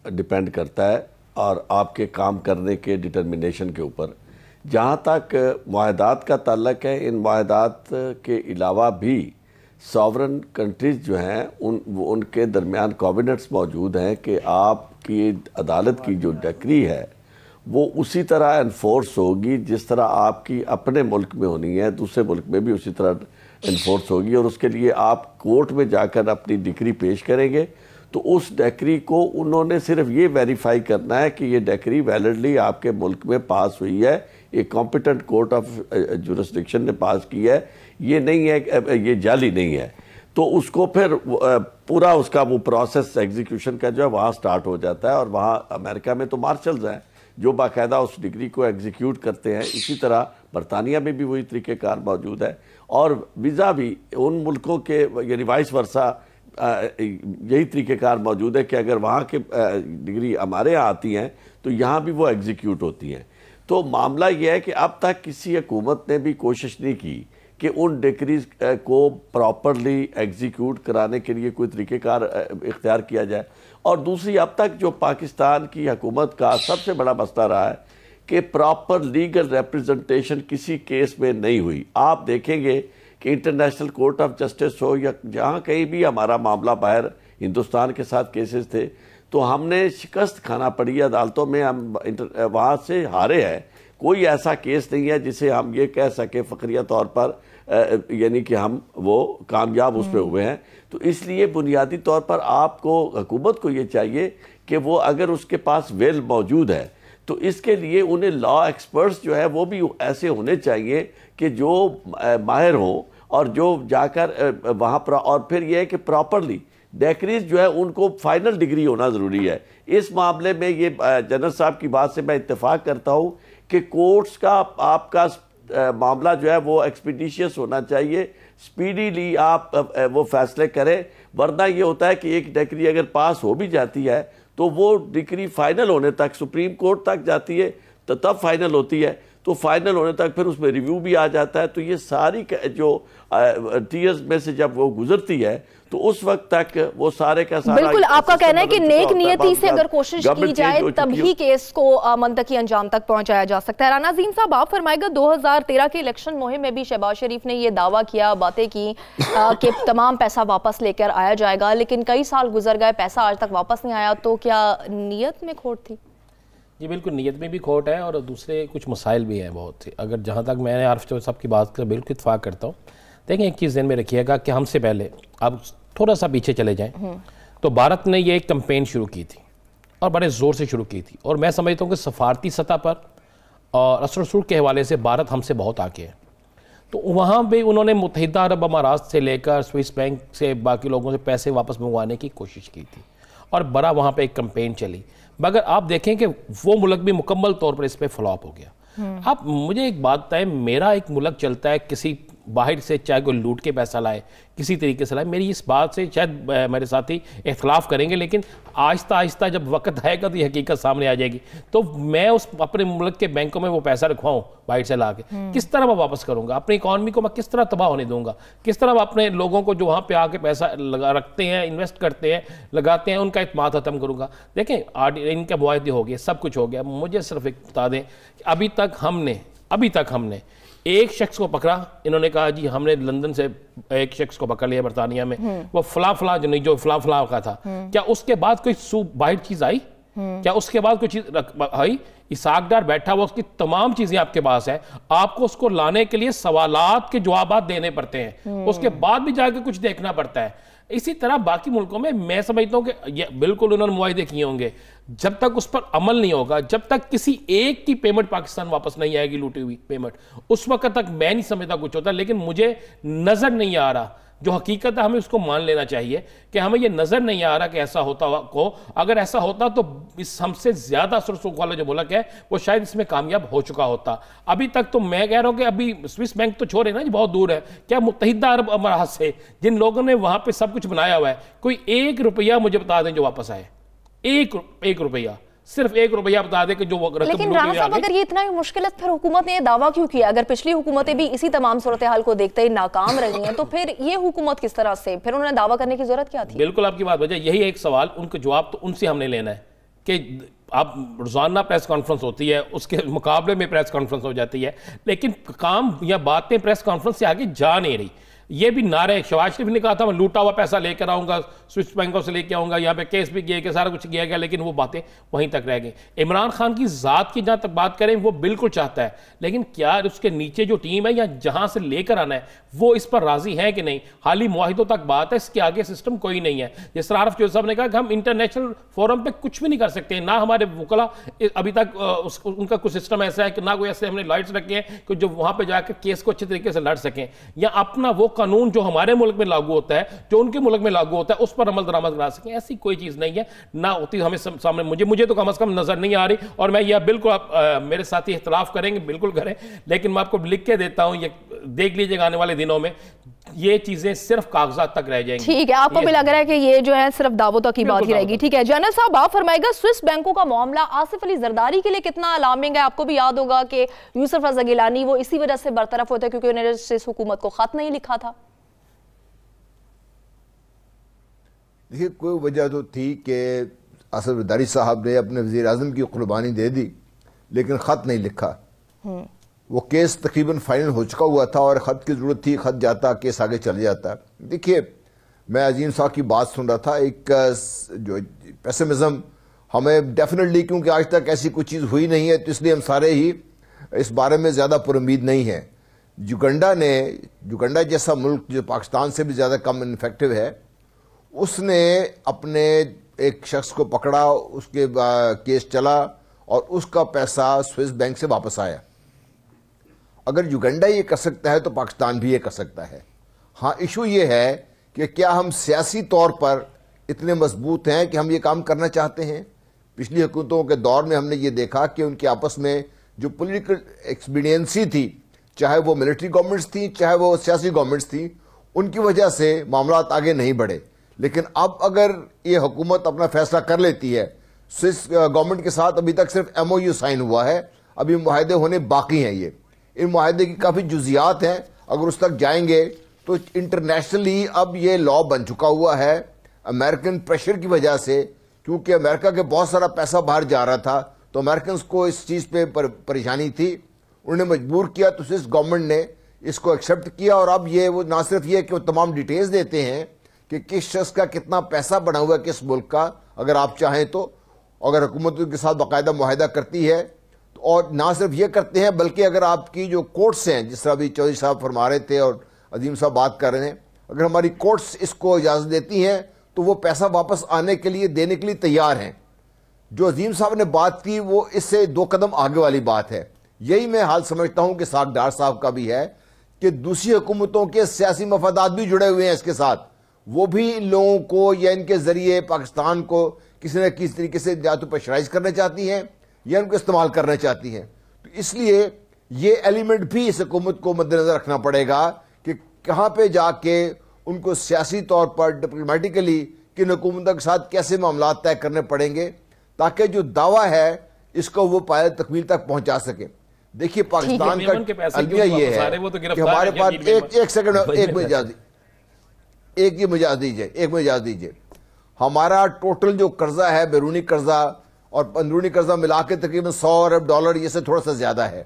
ڈیپینڈ کرتا ہے اور آپ کے کام کرنے کے ڈٹرمنیشن کے اوپر. جہاں تک معاہدات کا تعلق ہے، ان معاہدات کے علاوہ بھی ساورن کنٹریز جو ہیں ان کے درمیان کووننٹس موجود ہیں کہ آپ کی عدالت کی جو ڈکری ہے وہ اسی طرح انفورس ہوگی جس طرح آپ کی اپنے ملک میں ہونی ہے، دوسرے ملک میں بھی اسی طرح انفورس ہوگی. اور اس کے لیے آپ کورٹ میں جا کر اپنی ڈکری پیش کریں گے تو اس ڈیکری کو انہوں نے صرف یہ ویریفائی کرنا ہے کہ یہ ڈیکری ویلڈلی آپ کے ملک میں پاس ہوئی ہے، ایک کمپیٹنٹ کورٹ آف جورسڈکشن نے پاس کی ہے، یہ نہیں ہے، یہ جعلی نہیں ہے. تو اس کو پھر پورا اس کا وہ پروسیس ایگزیکیوشن کا جو ہے وہاں سٹارٹ ہو جاتا ہے. اور وہاں امریکہ میں تو مارشلز ہیں جو باقاعدہ اس ڈگری کو ایگزیکیوٹ کرتے ہیں. اسی طرح برطانیہ میں بھی وہی طریقہ کار موجود ہے، اور ویزا بھی ان ملکوں کے یعنی وائس ورثہ یہی طریقہ کار موجود ہے کہ اگر وہاں کے ڈگری ہمارے یہاں آتی ہیں تو یہاں بھی وہ ایگزیکیوٹ ہوتی ہیں. تو معاملہ یہ ہے کہ اب تک کسی حکومت نے بھی کوشش نہیں کی کہ ان ڈگریز کو پراپرلی ایگزیکیوٹ کرانے کے لیے کوئی طریقہ کار اختیار کیا جائے. اور دوسری، اب تک جو پاکستان کی حکومت کا سب سے بڑا مسئلہ رہا ہے کہ پراپر لیگل ریپرزنٹیشن کسی کیس میں نہیں ہوئی. آپ دیکھیں گے کہ انٹرنیشنل کورٹ آف جسٹس ہو یا جہاں کہیں بھی ہمارا معاملہ باہر ہندوستان کے ساتھ کیسز تھے تو ہم نے شکست کھانا پڑی عدالتوں میں، ہم وہاں سے ہارے ہیں. کوئی ایسا کیس نہیں ہے جسے ہم یہ کہہ سکیں فخریہ طور پر یعنی کہ ہم وہ کامیاب اس پہ ہوئے ہیں. تو اس لیے بنیادی طور پر آپ کو حکومت کو یہ چاہیے کہ وہ اگر اس کے پاس ویل موجود ہے تو اس کے لیے انہیں لا ایکسپرٹس جو ہے وہ بھی ایسے ہونے چاہیے کہ جو ماہر ہوں اور جو جا کر وہاں پر، اور پھر یہ ہے کہ پراپرلی ڈیکریز جو ہے ان کو فائنل ڈگری ہونا ضروری ہے. اس معاملے میں یہ جنرل صاحب کی بات سے میں اتفاق کرتا ہوں کہ کورٹس کا آپ کا معاملہ جو ہے وہ ایکسپیڈیشیس ہونا چاہیے، سپیڈیلی آپ وہ فیصلے کریں. ورنہ یہ ہوتا ہے کہ ایک ڈگری اگر پاس ہو بھی جاتی ہے تو وہ ڈگری فائنل ہونے تک سپریم کورٹ تک جاتی ہے تو تب فائنل ہوتی ہے. تو فائنل ہونے تک پھر اس میں ریویو بھی آ جاتا ہے. تو یہ ساری جو ٹیئرز میں سے جب وہ گزرتی ہے تو اس وقت تک وہ سارے کا سارا بالکل آپ کا کہنا ہے کہ نیک نیتی سے اگر کوشش کی جائے تبھی کیس کو منطقی انجام تک پہنچایا جا سکتا ہے. رانا عظیم صاحب آپ فرمائے گا 2013 کے الیکشن مہم میں بھی شہباز شریف نے یہ دعویٰ کیا، باتیں کی کہ تمام پیسہ واپس لے کر آیا جائے گا، لیکن کئی سال گزر گئے، پیسہ آج تک واپس نہیں آیا. تو کیا نیت میں کھوٹ تھی؟ جی بالکل نیت میں بھی کھوٹ ہے اور دوسرے کچھ مسائل بھی ہیں بہت سے. اگر جہاں تک میں نے عارف چودھری صاحب کی بات کا بالکل اتفاق کرتا ہوں. دیکھیں ایک چیز ذہن میں رکھیے گا کہ ہم سے پہلے آپ تھوڑا سا پیچھے چلے جائیں تو بھارت نے یہ ایک کمپین شروع کی تھی اور بڑے زور سے شروع کی تھی، اور میں سمجھتا ہوں کہ سفارتی سطح پر اور اثر و رسوخ کے حوالے سے بھارت ہم سے بہت آگے ہے. تو وہاں بھی انہوں نے متحدہ عرب امارات سے لے کر سوئس بینک سے باقی لوگوں سے پیسے واپس منگوانے کی کوشش کی تھی اور بڑا وہاں پہ ایک کمپین چلی. مگر آپ دیکھیں کہ وہ ملک بھی مکمل طور پر اس پہ فلاپ ہو گیا. اب مجھے ایک بات بتائیں، میرا ایک ملک چلتا ہے کسی باہر سے چاہے کوئی لوٹ کے پیسہ لائے، کسی طریقے سے لائے، میری اس بات سے شاید میرے ساتھی اختلاف کریں گے، لیکن آہستہ آہستہ جب وقت آئے گا تو یہ حقیقت سامنے آ جائے گی. تو میں اس اپنے ملک کے بینکوں میں وہ پیسہ رکھواؤں باہر سے لا کے، کس طرح میں واپس کروں گا؟ اپنی اکانومی کو میں کس طرح تباہ ہونے دوں گا؟ کس طرح میں اپنے لوگوں کو جو وہاں پہ آ کے پیسہ رکھتے ہیں، انویسٹ کرتے ہیں، لگاتے ہیں، ان کا اعتماد ختم کروں گا؟ دیکھیں ان کے معاہدے ہو گئے، سب کچھ ہو گیا. مجھے صرف ایک بتا دیں کہ ابھی تک ہم نے ایک شخص کو پکڑا. انہوں نے کہا جی ہم نے لندن سے ایک شخص کو پکڑ لیا برطانیہ میں، وہ فلاں جو فلاں کا تھا. کیا اس کے بعد کوئی باہر چیز آئی؟ کیا اس کے بعد کوئی چیز آئی؟ اسحاق ڈار بیٹھا ہوا، اس کی تمام چیزیں آپ کے پاس ہیں، آپ کو اس کو لانے کے لیے سوالات کے جوابات دینے پڑتے ہیں، اس کے بعد بھی جا کے کچھ دیکھنا پڑتا ہے. اسی طرح باقی ملکوں میں سمجھتا ہوں کہ بالکل انہوں نے معاہدے کیے ہوں گے، جب تک اس پر عمل نہیں ہوگا، جب تک کسی ایک کی پیمنٹ پاکستان واپس نہیں آئے گی، لوٹی ہوئی پیمنٹ، اس وقت تک میں نہیں سمجھتا کچھ ہوتا. لیکن مجھے نظر نہیں آ رہا، جو حقیقت ہے ہمیں اس کو مان لینا چاہیے کہ ہمیں یہ نظر نہیں آ رہا کہ ایسا ہوتا کو. اگر ایسا ہوتا تو ہم سے زیادہ اثر و رسوخ والا جو ملک ہے وہ شاید اس میں کامیاب ہو چکا ہوتا. ابھی تک تو میں کہہ رہا ہوں کہ ابھی سوئس بینک تو چھوڑے نا جی، بہت دور ہے. کیا متحدہ عرب امارات سے جن لوگوں نے وہاں پہ سب کچھ بنایا ہوا ہے، کوئی 1 روپیہ مجھے بتا دیں جو واپس آئے؟ ایک روپیہ صرف 1 روپیہ بتا دے کہ جو رقم لیکن رانا صاحب اگر یہ اتنا ہی مشکل ہے پھر حکومت نے یہ دعویٰ کیوں کیا؟ اگر پچھلی حکومتیں بھی اسی تمام صورتحال کو دیکھتے ہی ناکام رہی ہیں تو پھر یہ حکومت کس طرح سے، پھر انہوں نے دعویٰ کرنے کی ضرورت کیا تھی؟ بالکل آپ کی بات وجہ یہی ایک سوال، ان کا جواب تو ان سے ہم نے لینا ہے کہ اب روزانہ پریس کانفرنس ہوتی ہے، اس کے مقابلے میں پریس کانفرنس ہو جاتی ہے، لیکن کام یا باتیں پریس کانفرنس سے آگے جا نہیں رہی۔ یہ بھی نعرے شہباز شریف نے کہا تھا میں لوٹا ہوا پیسہ لے کر آؤں گا، سوئس بینکوں سے لے کے آؤں گا، یہاں پہ کیس بھی کیا کہ سارا کچھ کیا گیا، لیکن وہ باتیں وہیں تک رہ گئیں۔ عمران خان کی ذات کی جہاں تک بات کریں وہ بالکل چاہتا ہے، لیکن کیا اس کے نیچے جو ٹیم ہے یا جہاں سے لے کر آنا ہے وہ اس پر راضی ہیں کہ نہیں؟ حالی معاہدوں تک بات ہے، اس کے آگے سسٹم کوئی نہیں ہے۔ جس طرح عارف جوہر صاحب نے کہا کہ ہم انٹرنیشنل فورم پہ کچھ بھی نہیں کر سکتے، نہ ہمارے وکلا ابھی تک ان کا کوئی سسٹم ایسا ہے کہ نہ کوئی ایسے ہم نے لائٹس رکھے ہیں کہ جو وہاں پہ جا کے کیس کو اچھے طریقے سے لڑ سکیں، یا اپنا وہ قانون جو ہمارے ملک میں لاگو ہوتا ہے، جو ان کے ملک میں لاگو ہوتا ہے، اس پر عمل درآمد کرا سکیں۔ ایسی کوئی چیز نہیں ہے، نہ ہوتی ہمیں سامنے، مجھے تو کم از کم نظر نہیں آ رہی، اور میں یہ بالکل میرے ساتھی اختلاف کریں گے بالکل کریں، لیکن میں آپ کو لکھ کے دیتا ہوں، یہ دیکھ لیجئے گا آنے والے دنوں میں یہ چیزیں صرف کاغذات تک رہ جائیں گی۔ ٹھیک ہے، آپ کو بھی لگ رہا ہے کہ یہ جو ہے صرف دعووں تک کی بات ہی رہے گی۔ ٹھیک ہے جنرل صاحب، آپ فرمائے گا سوئس بینکوں کا معاملہ آصف علی زرداری کے لیے کتنا الارمنگ ہے؟ آپ کو بھی یاد ہوگا کہ یوسف رضا گیلانی وہ اسی وجہ سے برطرف ہوتے کیونکہ انہوں نے اس حکومت کو خط نہیں لکھا تھا۔ دیکھیے کوئی وجہ تو تھی کہ آصف زرداری صاحب نے اپنے وزیر اعظم کی قربانی دے دی لیکن خط نہیں لکھا۔ وہ کیس تقریباً فائنل ہو چکا ہوا تھا اور خط کی ضرورت تھی، خط جاتا کیس آگے چل جاتا۔ دیکھیے میں عظیم صاحب کی بات سن رہا تھا، ایک جو پیسمزم ہمیں ڈیفینیٹلی، کیونکہ آج تک ایسی کوئی چیز ہوئی نہیں ہے تو اس لیے ہم سارے ہی اس بارے میں زیادہ پر امید نہیں ہیں۔ یوگنڈا جیسا ملک جو پاکستان سے بھی زیادہ کم انفیکٹو ہے، اس نے اپنے ایک شخص کو پکڑا، اس کے کیس چلا اور اس کا پیسہ سوئس بینک سے واپس آیا۔ اگر یوگنڈا یہ کر سکتا ہے تو پاکستان بھی یہ کر سکتا ہے۔ ہاں ایشو یہ ہے کہ کیا ہم سیاسی طور پر اتنے مضبوط ہیں کہ ہم یہ کام کرنا چاہتے ہیں؟ پچھلی حکومتوں کے دور میں ہم نے یہ دیکھا کہ ان کے آپس میں جو پولیٹیکل ایکسپیڈینسی تھی، چاہے وہ ملٹری گورنمنٹس تھیں چاہے وہ سیاسی گورنمنٹس تھیں، ان کی وجہ سے معاملات آگے نہیں بڑھے۔ لیکن اب اگر یہ حکومت اپنا فیصلہ کر لیتی ہے، سوئس گورنمنٹ کے ساتھ ابھی تک صرف ایم او یو سائن ہوا ہے، ابھی معاہدے ہونے باقی ہیں، ان معاہدے کی کافی جزیات ہیں، اگر اس تک جائیں گے تو انٹرنیشنلی اب یہ لا بن چکا ہوا ہے امریکن پریشر کی وجہ سے، کیونکہ امریکہ کے بہت سارا پیسہ باہر جا رہا تھا تو امریکنز کو اس چیز پہ پریشانی تھی، انہوں نے مجبور کیا تو سوئس گورنمنٹ نے اس کو ایکسیپٹ کیا، اور اب یہ وہ نہ صرف یہ کہ وہ تمام ڈیٹیلز دیتے ہیں کہ کس شخص کا کتنا پیسہ بنا ہوا ہے کس ملک کا، اگر آپ چاہیں تو، اگر حکومت کے ساتھ باقاعدہ معاہدہ کرتی ہے، اور نہ صرف یہ کرتے ہیں بلکہ اگر آپ کی جو کورٹس ہیں، جس طرح ابھی چودھری صاحب فرما رہے تھے اور عظیم صاحب بات کر رہے ہیں، اگر ہماری کورٹس اس کو اجازت دیتی ہیں تو وہ پیسہ واپس آنے کے لیے دینے کے لیے تیار ہیں۔ جو عظیم صاحب نے بات کی وہ اس سے 2 قدم آگے والی بات ہے۔ یہی میں حال سمجھتا ہوں کہ ساکھ ڈار صاحب کا بھی ہے کہ دوسری حکومتوں کے سیاسی مفادات بھی جڑے ہوئے ہیں اس کے ساتھ، وہ بھی ان لوگوں کو یا ان کے ذریعے پاکستان کو کسی نہ کسی طریقے سے یا تو پریشرائز کرنا چاہتی ہیں یا ان کو استعمال کرنا چاہتی ہیں۔ تو اس لیے یہ ایلیمنٹ بھی اس حکومت کو مد نظر رکھنا پڑے گا کہ کہاں پہ جا کے ان کو سیاسی طور پر ڈپلومیٹیکلی کن حکومتوں کے ساتھ کیسے معاملات طے کرنے پڑیں گے تاکہ جو دعویٰ ہے اس کو وہ پائے تکمیل تک پہنچا سکیں۔ دیکھیے پاکستان کا المیہ یہ ہے کہ ہمارے پاس ایک سیکنڈ ایک مجاز دیجیے، ہمارا ٹوٹل جو قرضہ ہے، بیرونی قرضہ اور اندرونی قرضہ ملا کے تقریباً $100 ارب یہ سے تھوڑا سا زیادہ ہے،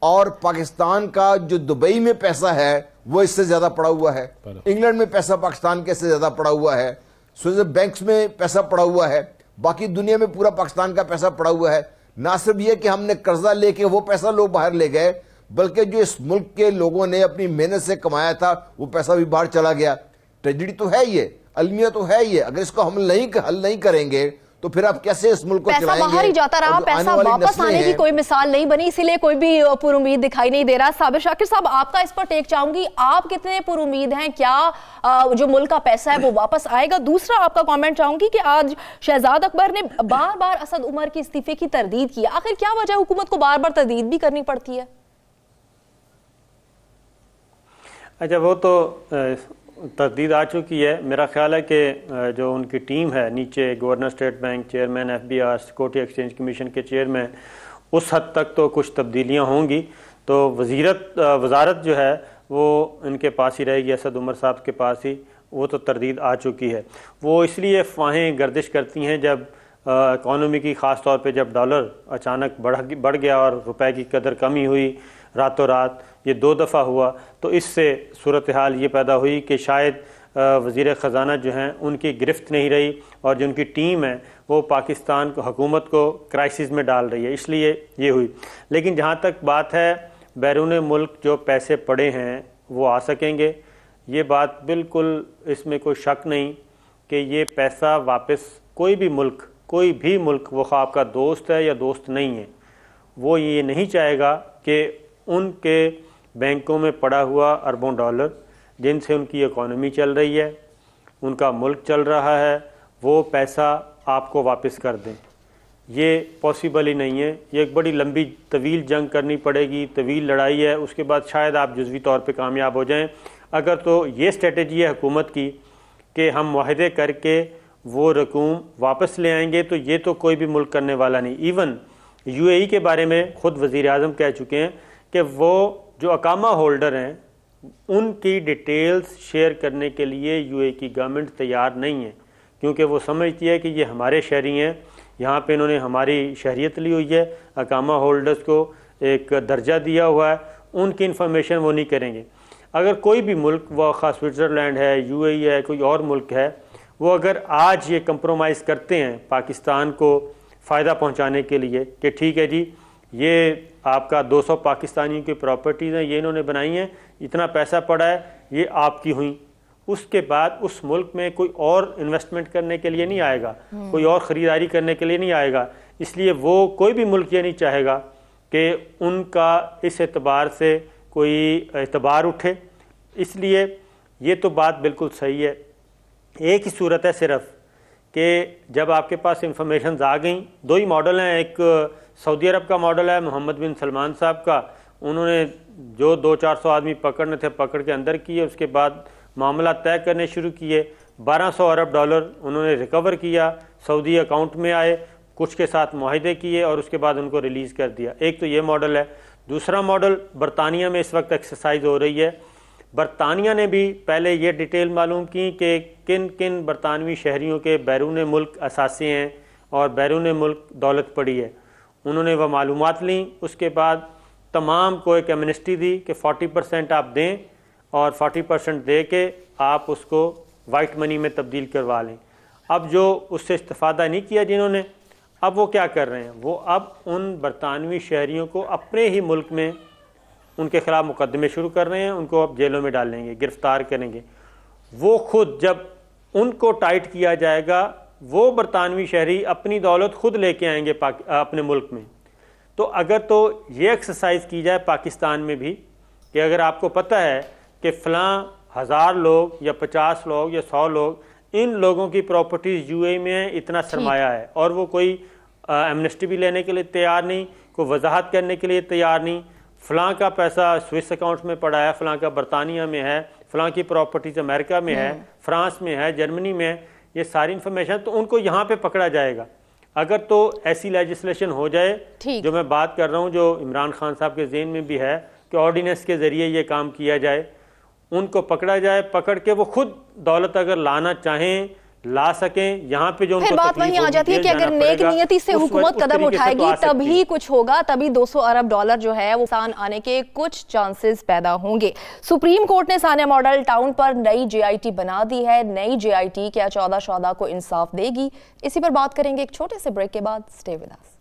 اور پاکستان کا جو دبئی میں پیسہ ہے وہ اس سے زیادہ پڑا ہوا ہے، انگلینڈ میں پیسہ پاکستان کے سے زیادہ پڑا ہوا ہے، سوئس بینکس میں پیسہ پڑا ہوا ہے، باقی دنیا میں پورا پاکستان کا پیسہ پڑا ہوا ہے۔ نہ صرف یہ کہ ہم نے قرضہ لے کے وہ پیسہ لوگ باہر لے گئے، بلکہ جو اس ملک کے لوگوں نے اپنی محنت سے کمایا تھا وہ پیسہ بھی باہر چلا گیا۔ ٹریجڈی تو ہے یہ، المیہ تو ہے یہ، اگر اس کو ہم حل نہیں کریں گے تو پھر آپ کیسے اس ملک کو چلائیں گے؟ پیسہ باہر ہی جاتا رہا، پیسہ واپس آنے کی کوئی مثال نہیں بنی، اسی لیے کوئی بھی پر امید دکھائی نہیں دے رہا۔ صابر شاکر صاحب، آپ کا اس پر ٹیک چاہوں گی، آپ کتنے پر امید ہیں؟ کیا جو ملک کا پیسہ ہے وہ واپس آئے گا؟ دوسرا آپ کا کامنٹ چاہوں گی کہ آج شہزاد اکبر نے بار بار اسد عمر کے استعفے کی تردید کی، آخر کیا وجہ حکومت کو بار بار تردید بھی کرنی پڑتی ہے؟ اچھا، وہ تو تردید آ چکی ہے. میرا خیال ہے کہ جو ان کی ٹیم ہے نیچے، governor state bank chairman, FBR security exchange commission کے چیئرمین، اس حد تک تو کچھ تبدیلیاں ہوں گی. تو وزارت جو ہے وہ ان کے پاس ہی رہے گی، اسد عمر صاحب کے پاس ہی. وہ تو تردید آ چکی ہے. وہ اس لیے افواہیں گردش کرتی ہیں جب اکانومی کی، خاص طور پہ جب ڈالر اچانک بڑھ گیا اور روپے کی قدر کمی ہوئی راتوں رات، یہ 2 دفعہ ہوا، تو اس سے صورتحال یہ پیدا ہوئی کہ شاید وزیر خزانہ جو ہیں ان کی گرفت نہیں رہی، اور جو ان کی ٹیم ہے وہ پاکستان کو، حکومت کو کرائسس میں ڈال رہی ہے، اس لیے یہ ہوئی. لیکن جہاں تک بات ہے بیرون ملک جو پیسے پڑے ہیں وہ آ سکیں گے، یہ بات بالکل اس میں کوئی شک نہیں کہ یہ پیسہ واپس کوئی بھی ملک وہ خواہ آپ کا دوست ہے یا دوست نہیں ہے، وہ یہ نہیں چاہے گا کہ ان کے بینکوں میں پڑا ہوا اربوں ڈالر جن سے ان کی اکانومی چل رہی ہے، ان کا ملک چل رہا ہے، وہ پیسہ آپ کو واپس کر دیں. یہ پاسبل ہی نہیں ہے. یہ ایک بڑی لمبی طویل جنگ کرنی پڑے گی، طویل لڑائی ہے، اس کے بعد شاید آپ جزوی طور پہ کامیاب ہو جائیں. اگر تو یہ اسٹریٹجی ہے حکومت کی کہ ہم معاہدے کر کے وہ رقوم واپس لے آئیں گے، تو یہ تو کوئی بھی ملک کرنے والا نہیں. ایون UAE کے بارے میں خود وزیر اعظم کہہ چکے ہیں کہ وہ جو اقامہ ہولڈر ہیں ان کی ڈیٹیلز شیئر کرنے کے لیے UAE کی گورنمنٹ تیار نہیں ہے، کیونکہ وہ سمجھتی ہے کہ یہ ہمارے شہری ہیں، یہاں پہ انہوں نے ہماری شہریت لی ہوئی ہے، اقامہ ہولڈرز کو ایک درجہ دیا ہوا ہے، ان کی انفارمیشن وہ نہیں کریں گے. اگر کوئی بھی ملک، وہ خاص سوئٹزرلینڈ ہے، UAE ہے، کوئی اور ملک ہے، وہ اگر آج یہ کمپرومائز کرتے ہیں پاکستان کو فائدہ پہنچانے کے لیے کہ ٹھیک ہے جی یہ آپ کا 200 پاکستانیوں کی پراپرٹیز ہیں، یہ انہوں نے بنائی ہیں، اتنا پیسہ پڑا ہے، یہ آپ کی ہوئیں، اس کے بعد اس ملک میں کوئی اور انویسٹمنٹ کرنے کے لیے نہیں آئے گا، کوئی اور خریداری کرنے کے لیے نہیں آئے گا. اس لیے وہ کوئی بھی ملک یہ نہیں چاہے گا کہ ان کا اس اعتبار سے کوئی اعتبار اٹھے. اس لیے یہ تو بات بالکل صحیح ہے. ایک ہی صورت ہے صرف کہ جب آپ کے پاس انفارمیشنز آ گئیں، 2 ہی ماڈل ہیں. ایک سعودی عرب کا ماڈل ہے محمد بن سلمان صاحب کا، انہوں نے جو 200-400 آدمی پکڑنے تھے پکڑ کے اندر کیے، اس کے بعد معاملہ طے کرنے شروع کیے، 1200 ارب ڈالر انہوں نے ریکور کیا، سعودی اکاؤنٹ میں آئے، کچھ کے ساتھ معاہدے کیے اور اس کے بعد ان کو ریلیز کر دیا. ایک تو یہ ماڈل ہے. دوسرا ماڈل برطانیہ میں اس وقت ایکسرسائز ہو رہی ہے. برطانیہ نے بھی پہلے یہ ڈیٹیل معلوم کی کہ کن کن برطانوی شہریوں کے بیرون ملک اثاثے ہیں اور بیرون ملک دولت پڑی ہے. انہوں نے وہ معلومات لیں، اس کے بعد تمام کو ایک ایمنسٹی دی کہ 40% آپ دیں اور 40% دے کے آپ اس کو وائٹ منی میں تبدیل کروا لیں. اب جو اس سے استفادہ نہیں کیا جنہوں نے، اب وہ کیا کر رہے ہیں، وہ اب ان برطانوی شہریوں کو اپنے ہی ملک میں ان کے خلاف مقدمے شروع کر رہے ہیں، ان کو اب جیلوں میں ڈالیں گے، گرفتار کریں گے. وہ خود جب ان کو ٹائٹ کیا جائے گا، وہ برطانوی شہری اپنی دولت خود لے کے آئیں گے اپنے ملک میں. تو اگر تو یہ ایکسرسائز کی جائے پاکستان میں بھی کہ اگر آپ کو پتہ ہے کہ فلاں 1000 لوگ یا 50 لوگ یا 100 لوگ، ان لوگوں کی پراپرٹیز UAE میں ہیں، اتنا سرمایہ ہے، اور وہ کوئی ایمنسٹی بھی لینے کے لیے تیار نہیں، کوئی وضاحت کرنے کے لیے تیار نہیں، فلاں کا پیسہ سوئس اکاؤنٹ میں پڑا ہے، فلاں کا برطانیہ میں ہے، فلاں کی پراپرٹیز امریکہ میں ہے، فرانس میں ہے، جرمنی میں ہے، یہ ساری انفارمیشن تو ان کو یہاں پہ پکڑا جائے گا. اگر تو ایسی لیجسلیشن ہو جائے جو میں بات کر رہا ہوں، جو عمران خان صاحب کے ذہن میں بھی ہے کہ آرڈیننس کے ذریعے یہ کام کیا جائے، ان کو پکڑا جائے، پکڑ کے وہ خود دولت اگر لانا چاہیں لا سکیں. یہاں پہ جو ان کو بات وہیں آ جاتی ہے کہ اگر نیک نیتی سے حکومت قدم اٹھائے گی تبھی کچھ ہوگا، تبھی 200 ارب ڈالر جو ہے وہ سان آنے کے کچھ چانسز پیدا ہوں گے. سپریم کورٹ نے ثانیہ ماڈل ٹاؤن پر نئی JIT بنا دی ہے. نئی JIT کیا 14 شہداء کو انصاف دے گی؟ اسی پر بات کریں گے ایک چھوٹے سے بریک کے بعد. Stay with us.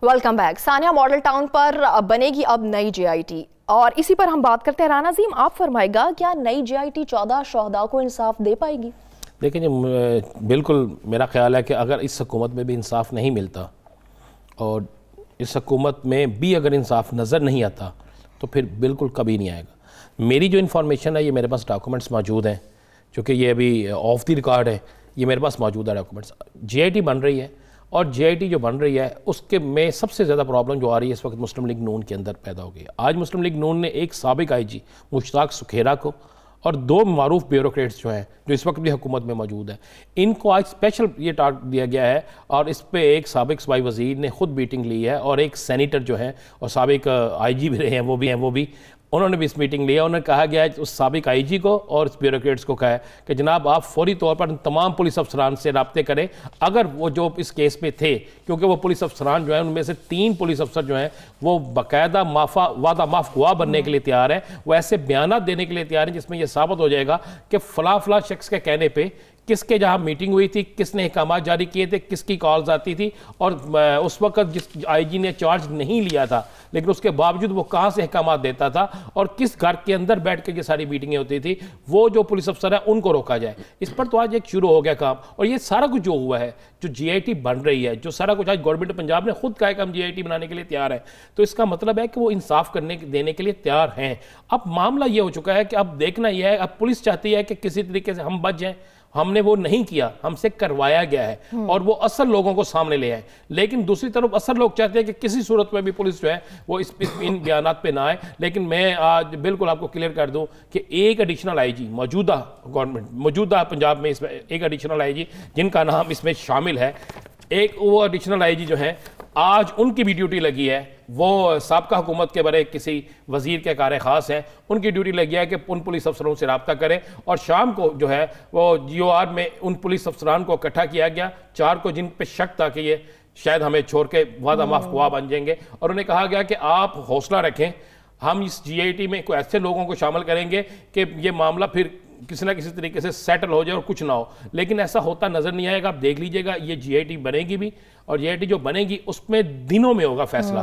Welcome back. Sania Model Town پر بنے گی اب نئی JIT اور اسی پر ہم بات کرتے ہیں. رانا عظیم، آپ فرمائے گا کیا نئی JIT 14 شہداء کو انصاف دے پائے گی؟ دیکھیں جی بالکل میرا خیال ہے کہ اگر اس حکومت میں بھی انصاف نہیں ملتا اور اس حکومت میں بھی اگر انصاف نظر نہیں آتا تو پھر بالکل کبھی نہیں آئے گا۔ میری جو انفارمیشن ہے، یہ میرے پاس ڈاکومنٹس موجود ہیں، چونکہ یہ ابھی آف دی ریکارڈ ہے، یہ میرے پاس موجود ہے ڈاکومنٹس۔ جی آئی ٹی بن رہی ہے، اور جی آئی ٹی جو بن رہی ہے اس کے میں سب سے زیادہ پرابلم جو آ رہی ہے اس وقت مسلم لیگ نون کے اندر پیدا ہو گئی ہے۔ آج مسلم لیگ نون نے ایک سابق آئی جی مشتاق سکھیرا کو اور 2 معروف بیوروکریٹس جو ہیں جو اس وقت بھی حکومت میں موجود ہیں، ان کو آج اسپیشل یہ ٹارگٹ دیا گیا ہے، اور اس پہ ایک سابق صوبائی وزیر نے خود میٹنگ لی ہے، اور ایک سینیٹر جو ہیں اور سابق آئی جی بھی رہے ہیں وہ بھی انہوں نے بھی اس میٹنگ لی ہے۔ انہوں نے کہا گیا ہے اس سابق آئی جی کو اور اس بیوروکریٹس کو کہا ہے کہ جناب آپ فوری طور پر تمام پولیس افسران سے رابطے کریں، اگر وہ جو اس کیس میں تھے، کیونکہ وہ پولیس افسران جو ہیں ان میں سے 3 پولیس افسر جو ہیں وہ باقاعدہ وعدہ معاف گواہ بننے کے لیے تیار ہیں، وہ ایسے بیانات دینے کے لیے تیار ہیں جس میں یہ ثابت ہو جائے گا کہ فلاں شخص کے کہنے پہ کس کے جہاں میٹنگ ہوئی تھی، کس نے احکامات جاری کیے تھے، کس کی کالز آتی تھی، اور اس وقت جس آئی جی نے چارج نہیں لیا تھا لیکن اس کے باوجود وہ کہاں سے احکامات دیتا تھا اور کس گھر کے اندر بیٹھ کے یہ ساری میٹنگیں ہوتی تھی، وہ جو پولیس افسر ہیں ان کو روکا جائے۔ اس پر تو آج ایک شروع ہو گیا کام، اور یہ سارا کچھ جو ہوا ہے، جو جی آئی ٹی بن رہی ہے، جو سارا کچھ آج گورنمنٹ پنجاب نے خود کہا ہے کہ ہم جی آئی ٹی بنانے کے لیے تیار ہیں، تو اس کا مطلب ہے کہ وہ انصاف دینے کے لیے تیار ہیں۔ اب معاملہ یہ ہو چکا ہے کہ اب دیکھنا یہ ہے، اب پولیس چاہتی ہے کہ کسی طریقے سے ہم بچ جائیں، ہم نے وہ نہیں کیا، ہم سے کروایا گیا ہے، اور وہ اصل لوگوں کو سامنے لے آئے، لیکن دوسری طرف اصل لوگ چاہتے ہیں کہ کسی صورت میں بھی پولیس جو ہے وہ ان بیانات پہ نہ آئے۔ لیکن میں آج بالکل آپ کو کلیئر کر دوں کہ ایک ایڈیشنل آئی جی موجودہ پنجاب میں، اس میں ایک ایڈیشنل آئی جی جن کا نام اس میں شامل ہے، ایک وہ ایڈیشنل آئی جی جو ہیں آج ان کی بھی ڈیوٹی لگی ہے، وہ سابقہ حکومت کے برے کسی وزیر کے کار خاص ہیں، ان کی ڈیوٹی لگی ہے کہ ان پولیس افسروں سے رابطہ کریں، اور شام کو جو ہے وہ جی او آر میں ان پولیس افسران کو اکٹھا کیا گیا، 4 کو جن پہ شک تھا کہ یہ شاید ہمیں چھوڑ کے وعدہ معاف گواہ بن جائیں گے، اور انہیں کہا گیا کہ آپ حوصلہ رکھیں، ہم اس جی آئی ٹی میں کوئی ایسے لوگوں کو شامل کریں گے کہ یہ معاملہ پھر کسی نہ کسی طریقے سے سیٹل ہو جائے اور کچھ نہ ہو، لیکن ایسا ہوتا نظر نہیں آئے گا۔ آپ دیکھ لیجئے گا یہ جی آئی ٹی بنے گی بھی، اور جی آئی ٹی جو بنے گی اس میں دنوں میں ہوگا فیصلہ،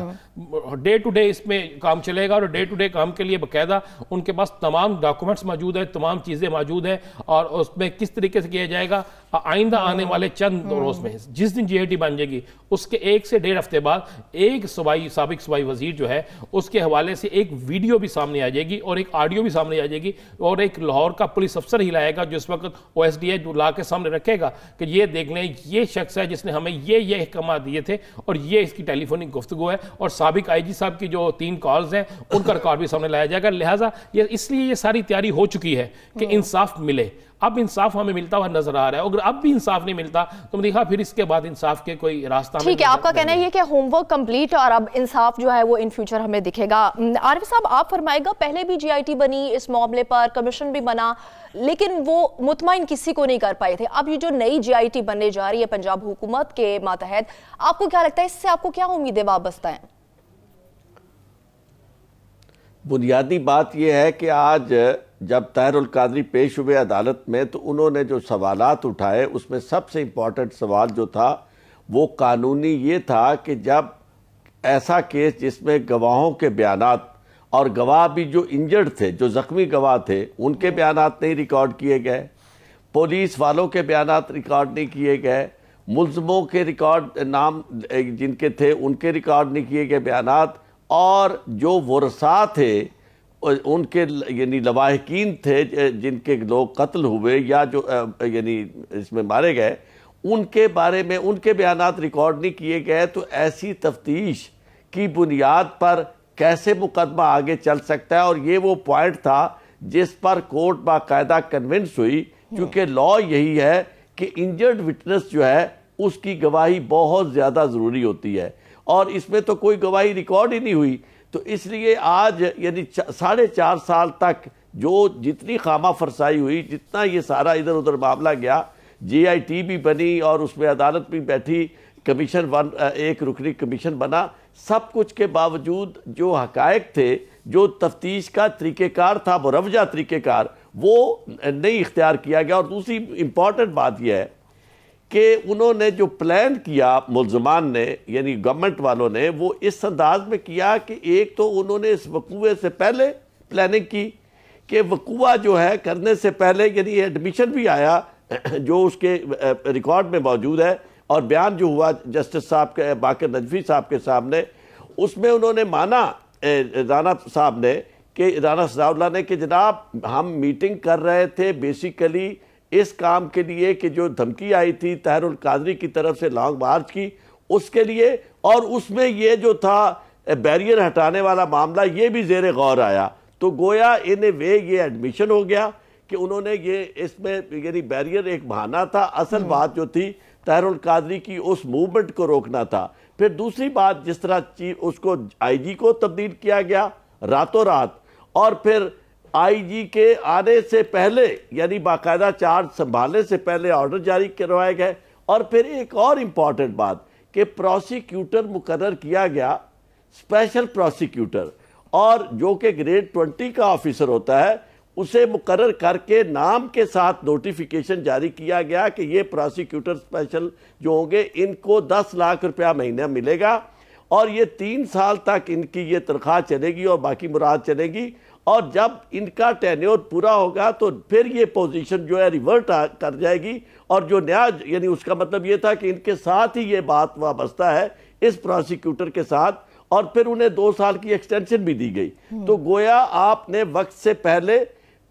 ڈے ٹو ڈے اس میں کام چلے گا، اور ڈے ٹو ڈے کام کے لیے باقاعدہ ان کے پاس تمام ڈاکومنٹس موجود ہیں، تمام چیزیں موجود ہیں، اور اس میں کس طریقے سے کیا جائے گا آئندہ آنے والے چند روز میں، جس دن جی آئی ٹی بن جائے گی اس کے 1 سے 1.5 ہفتے بعد ایک سابق صوبائی وزیر جو ہے اس کے حوالے سے ایک ویڈیو بھی سامنے آ جائے گی اور ایک آڈیو بھی سامنے آ جائے گی، اور ایک لاہور کا پولیس افسر ہی لائے گا جو اس وقت او ایس ڈی ہے، جو لا کے سامنے رکھے گا کہ یہ دیکھ لیں یہ شخص ہے جس نے ہمیں یہ احکامات دیے تھے، اور یہ اس کی ٹیلی فونک گفتگو ہے، اور سابق آئی جی صاحب کی جو 3 کالز ہیں ان کا ریکارڈ بھی سامنے لایا جائے گا۔ لہٰذا اس لیے یہ ساری تیاری ہو چکی ہے کہ انصاف ملے۔ اب انصاف ہمیں ملتا ہوا نظر آ رہا ہے، اگر اب بھی انصاف نہیں ملتا تو میں دیکھا پھر اس کے بعد انصاف کے کوئی راستہ نہیں۔ ٹھیک ہے، آپ کا کہنا ہے یہ کہ ہوم ورک کمپلیٹ اور اب انصاف جو ہے وہ ان فیوچر ہمیں دکھے گا۔ عارف صاحب آپ فرمائے گا، پہلے بھی جی آئی ٹی بنی، اس معاملے پر کمیشن بھی بنا، لیکن وہ مطمئن کسی کو نہیں کر پائے تھے، اب یہ جو نئی جی آئی ٹی بننے جا رہی ہے پنجاب حکومت کے ماتحت، آپ کو کیا لگتا ہے اس سے آپ کو کیا امیدیں وابستہ ہیں؟ بنیادی بات یہ ہے کہ آج جب طاہر القادری پیش ہوئے عدالت میں تو انہوں نے جو سوالات اٹھائے اس میں سب سے امپورٹنٹ سوال جو تھا وہ قانونی یہ تھا کہ جب ایسا کیس جس میں گواہوں کے بیانات اور گواہ بھی جو انجرڈ تھے، جو زخمی گواہ تھے، ان کے بیانات نہیں ریکارڈ کیے گئے، پولیس والوں کے بیانات ریکارڈ نہیں کیے گئے، ملزموں کے ریکارڈ نام جن کے تھے ان کے ریکارڈ نہیں کیے گئے بیانات، اور جو ورثاء تھے ان کے یعنی لواحقین تھے جن کے لوگ قتل ہوئے یا جو یعنی اس میں مارے گئے، ان کے بارے میں ان کے بیانات ریکارڈ نہیں کیے گئے، تو ایسی تفتیش کی بنیاد پر کیسے مقدمہ آگے چل سکتا ہے؟ اور یہ وہ پوائنٹ تھا جس پر کورٹ باقاعدہ کنونس ہوئی، کیونکہ لا یہی ہے کہ انجرڈ وٹنس جو ہے اس کی گواہی بہت زیادہ ضروری ہوتی ہے، اور اس میں تو کوئی گواہی ریکارڈ ہی نہیں ہوئی۔ تو اس لیے آج یعنی 4.5 سال تک جو جتنی خامہ فرسائی ہوئی، جتنا یہ سارا ادھر ادھر معاملہ گیا، جی آئی ٹی بھی بنی اور اس میں عدالت بھی بیٹھی، کمیشن ایک رکنی کمیشن بنا، سب کچھ کے باوجود جو حقائق تھے، جو تفتیش کا طریقہ کار تھا، مروجہ طریقہ کار، وہ نہیں اختیار کیا گیا۔ اور دوسری امپورٹنٹ بات یہ ہے کہ انہوں نے جو پلان کیا ملزمان نے، یعنی گورنمنٹ والوں نے، وہ اس انداز میں کیا کہ ایک تو انہوں نے اس وقوعے سے پہلے پلاننگ کی کہ وقوعہ جو ہے کرنے سے پہلے، یعنی ایڈمیشن بھی آیا جو اس کے ریکارڈ میں موجود ہے اور بیان جو ہوا جسٹس صاحب کے باقر نجفی صاحب کے سامنے، اس میں انہوں نے مانا رانا صاحب نے کہ رانا ثناء اللہ نے کہ جناب ہم میٹنگ کر رہے تھے بیسیکلی اس کام کے لیے کہ جو دھمکی آئی تھی طاہر القادری کی طرف سے لانگ مارچ کی اس کے لیے، اور اس میں یہ جو تھا بیریئر ہٹانے والا معاملہ یہ بھی زیر غور آیا، تو گویا ان اے وے یہ ایڈمیشن ہو گیا کہ انہوں نے یہ اس میں یعنی بیریئر ایک بہانہ تھا، اصل بات جو تھی طاہر القادری کی اس موومنٹ کو روکنا تھا۔ پھر دوسری بات جس طرح اس کو آئی جی کو تبدیل کیا گیا راتوں رات، اور پھر آئی جی کے آنے سے پہلے یعنی باقاعدہ چارج سنبھالنے سے پہلے آرڈر جاری کروائے گئے، اور پھر ایک اور امپورٹنٹ بات کہ پروسیکیوٹر مقرر کیا گیا، اسپیشل پروسیکیوٹر، اور جو کہ گریڈ 20 کا آفیسر ہوتا ہے اسے مقرر کر کے نام کے ساتھ نوٹیفیکیشن جاری کیا گیا کہ یہ پروسیکیوٹر اسپیشل جو ہوں گے ان کو 10 لاکھ روپیہ مہینہ ملے گا، اور یہ 3 سال تک ان کی یہ تنخواہ چلے گی اور باقی مراد چلے گی، اور جب ان کا ٹینیور پورا ہوگا تو پھر یہ پوزیشن جو ہے ریورٹ کر جائے گی، اور جو نیا یعنی اس کا مطلب یہ تھا کہ ان کے ساتھ ہی یہ بات وابستہ ہے اس پروسیکیوٹر کے ساتھ، اور پھر انہیں 2 سال کی ایکسٹینشن بھی دی گئی۔ تو گویا آپ نے وقت سے پہلے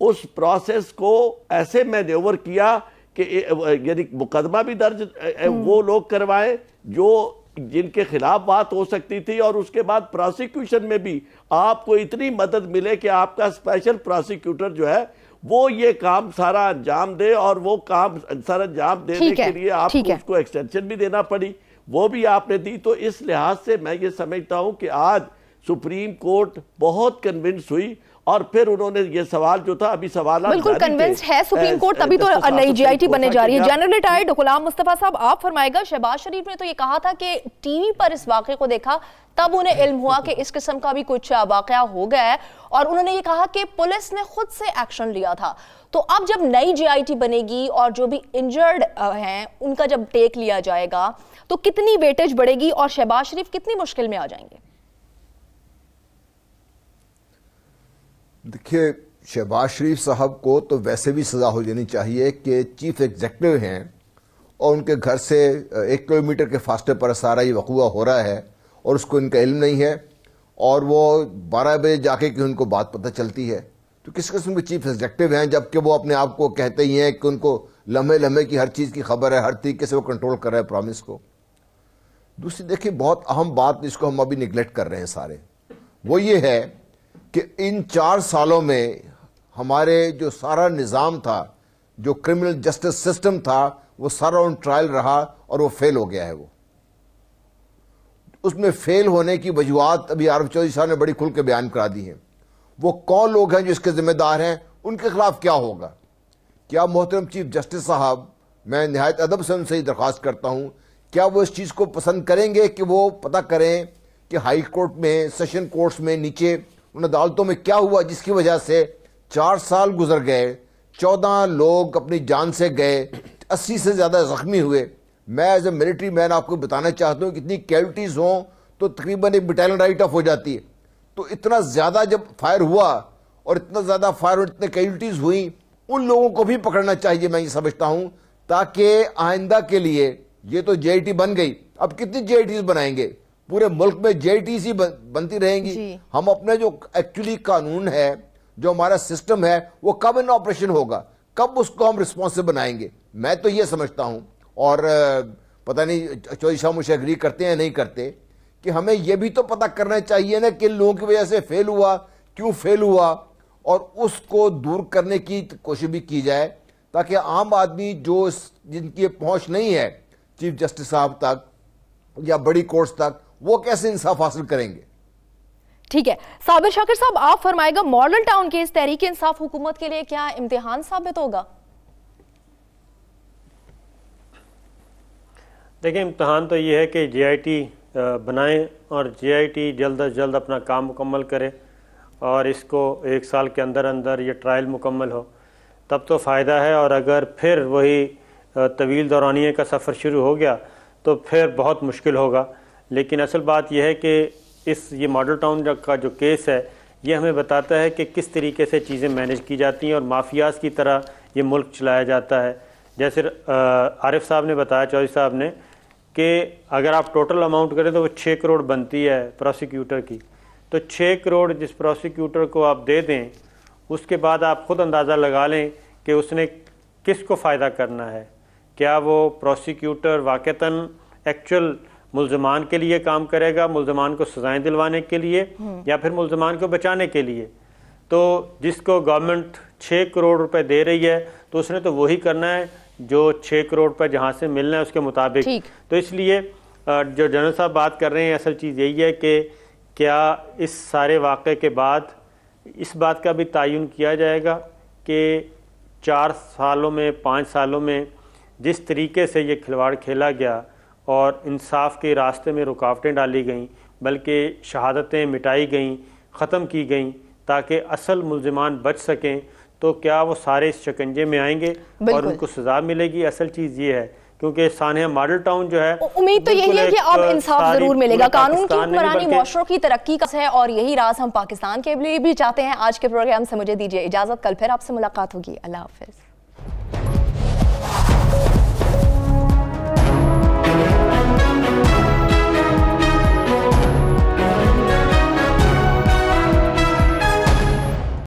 اس پروسیس کو ایسے مینیور کیا کہ یعنی مقدمہ بھی درج وہ لوگ کروائے جو جن کے خلاف بات ہو سکتی تھی، اور اس کے بعد پروسیکیوشن میں بھی آپ کو اتنی مدد ملے کہ آپ کا اسپیشل پروسیکیوٹر جو ہے وہ یہ کام سارا انجام دے، اور وہ کام سارا انجام دینے کے لیے آپ کو اس کو ایکسٹینشن بھی دینا پڑی، وہ بھی آپ نے دی۔ تو اس لحاظ سے میں یہ سمجھتا ہوں کہ آج سپریم کورٹ بہت کنونس ہوئی، اور پھر انہوں نے یہ سوال جو تھا ابھی سوالات بالکل کنونسڈ ہے سپریم کورٹ، تبھی تو نئی جی آئی ٹی بننے جا رہی ہے۔ جنرل ریٹائرڈ غلام مصطفیٰ صاحب آپ فرمائے گا، شہباز شریف نے تو یہ کہا تھا کہ ٹی وی پر اس واقعے کو دیکھا تب انہیں علم ہوا کہ اس قسم کا بھی کچھ واقعہ ہو گیا ہے، اور انہوں نے یہ کہا کہ پولیس نے خود سے ایکشن لیا تھا۔ تو اب جب نئی جی آئی ٹی بنے گی اور جو بھی انجرڈ ہیں ان کا جب ٹیک لیا جائے گا تو کتنی ویٹیج بڑھے گی اور شہباز شریف کتنی مشکل میں آ جائیں گے؟ دیکھیے، شہباز شریف صاحب کو تو ویسے بھی سزا ہو جانی چاہیے کہ چیف ایگزیکٹو ہیں اور ان کے گھر سے 1 کلومیٹر کے فاصلے پر سارا یہ وقوع ہو رہا ہے اور اس کو ان کا علم نہیں ہے، اور وہ 12 بجے جا کے کہ ان کو بات پتہ چلتی ہے، تو کس قسم کے چیف ایگزیکٹو ہیں جبکہ وہ اپنے آپ کو کہتے ہی ہیں کہ ان کو لمحے لمحے کی ہر چیز کی خبر ہے، ہر طریقے سے وہ کنٹرول کر رہے ہیں پرامس کو۔ دوسری دیکھیے بہت اہم بات جس کو ہم ابھی نگلیکٹ کر رہے ہیں سارے، وہ یہ ہے کہ ان 4 سالوں میں ہمارے جو سارا نظام تھا، جو کرمنل جسٹس سسٹم تھا، وہ سارا آن ٹرائل رہا اور وہ فیل ہو گیا ہے۔ وہ اس میں فیل ہونے کی وجوہات ابھی عارف چودھری صاحب نے بڑی کھل کے بیان کرا دی ہیں۔ وہ کون لوگ ہیں جو اس کے ذمہ دار ہیں، ان کے خلاف کیا ہوگا؟ کیا محترم چیف جسٹس صاحب، میں نہایت ادب سے ان سے ہی درخواست کرتا ہوں، کیا وہ اس چیز کو پسند کریں گے کہ وہ پتہ کریں کہ ہائی کورٹ میں، سیشن کورٹس میں، نیچے ان عدالتوں میں کیا ہوا جس کی وجہ سے 4 سال گزر گئے، 14 لوگ اپنی جان سے گئے، 80 سے زیادہ زخمی ہوئے۔ میں ایز اے ملٹری مین آپ کو بتانا چاہتا ہوں کہ اتنی کیوٹیز ہوں تو تقریباً ایک بٹالین رائٹ آف ہو جاتی ہے۔ تو اتنا زیادہ جب فائر ہوا اور اتنا زیادہ فائر اور اتنے کیوٹیز ہوئیں، ان لوگوں کو بھی پکڑنا چاہیے، میں یہ سمجھتا ہوں، تاکہ آئندہ کے لیے یہ تو جے آئی ٹی بن گئی، اب کتنی جے آئی ٹیز بنائیں گے؟ پورے ملک میں جے آئی ٹیز ہی بنتی رہیں گی۔ ہم اپنے جو ایکچولی قانون ہے، جو ہمارا سسٹم ہے، وہ کب ان آپریشن ہوگا، کب اس کو ہم رسپانسو بنائیں گے؟ میں تو یہ سمجھتا ہوں، اور پتہ نہیں چودھری صاحب مجھے اگری کرتے ہیں نہیں کرتے، کہ ہمیں یہ بھی تو پتہ کرنا چاہیے نا کہ ان لوگوں کی وجہ سے فیل ہوا، کیوں فیل ہوا، اور اس کو دور کرنے کی کوشش بھی کی جائے، تاکہ عام آدمی جو جن کی پہنچ نہیں ہے چیف جسٹس صاحب تک یا بڑی کورٹس تک، وہ کیسے انصاف حاصل کریں گے۔ ٹھیک ہے، صابر شاکر صاحب آپ فرمائے گا، model town case Tehreek Insaf حکومت کے لیے کیا امتحان ثابت ہوگا؟ دیکھیں، امتحان تو یہ ہے کہ جے آئی ٹی بنائیں اور جے آئی ٹی جلد از جلد اپنا کام مکمل کرے، اور اس کو 1 سال کے اندر اندر یہ ٹرائل مکمل ہو، تب تو فائدہ ہے۔ اور اگر پھر وہی طویل دورانیے کا سفر شروع ہو گیا تو پھر بہت مشکل ہوگا۔ لیکن اصل بات یہ ہے کہ یہ ماڈل ٹاؤن کا جو کیس ہے، یہ ہمیں بتاتا ہے کہ کس طریقے سے چیزیں مینیج کی جاتی ہیں اور مافیاز کی طرح یہ ملک چلایا جاتا ہے، جیسے عارف صاحب نے بتایا، چودھری صاحب نے، کہ اگر آپ ٹوٹل اماؤنٹ کریں تو وہ 6 کروڑ بنتی ہے پروسیکیوٹر کی، تو 6 کروڑ جس پروسیکیوٹر کو آپ دے دیں، اس کے بعد آپ خود اندازہ لگا لیں کہ اس نے کس کو فائدہ کرنا ہے. کیا وہ پروسیکیوٹر واقعتاً ایکچوئل ملزمان کے لیے کام کرے گا، ملزمان کو سزائیں دلوانے کے لیے، یا پھر ملزمان کو بچانے کے لیے؟ تو جس کو گورنمنٹ 6 کروڑ روپے دے رہی ہے تو اس نے تو وہی کرنا ہے جو 6 کروڑ روپے جہاں سے ملنا ہے اس کے مطابق. تو اس لیے جو جنرل صاحب بات کر رہے ہیں، اصل چیز یہی ہے کہ کیا اس سارے واقعے کے بعد اس بات کا بھی تعین کیا جائے گا کہ 4 سالوں میں 5 سالوں میں جس طریقے سے یہ کھلواڑ کھیلا گیا اور انصاف کے راستے میں رکاوٹیں ڈالی گئیں، بلکہ شہادتیں مٹائی گئیں، ختم کی گئیں تاکہ اصل ملزمان بچ سکیں، تو کیا وہ سارے اس شکنجے میں آئیں گے اور ان کو سزا ملے گی؟ اصل چیز یہ ہے، کیونکہ سانحہ ماڈل ٹاؤن جو ہے، امید تو یہی ہے کہ اب انصاف ضرور ملے گا. قانون کی حکمرانی معاشروں کی ترقی کا ہے، اور یہی راز ہم پاکستان کے لیے بھی چاہتے ہیں. آج کے پروگرام سے مجھے دیجیے اجازت، کل پھر آپ سے ملاقات ہوگی. اللہ حافظ.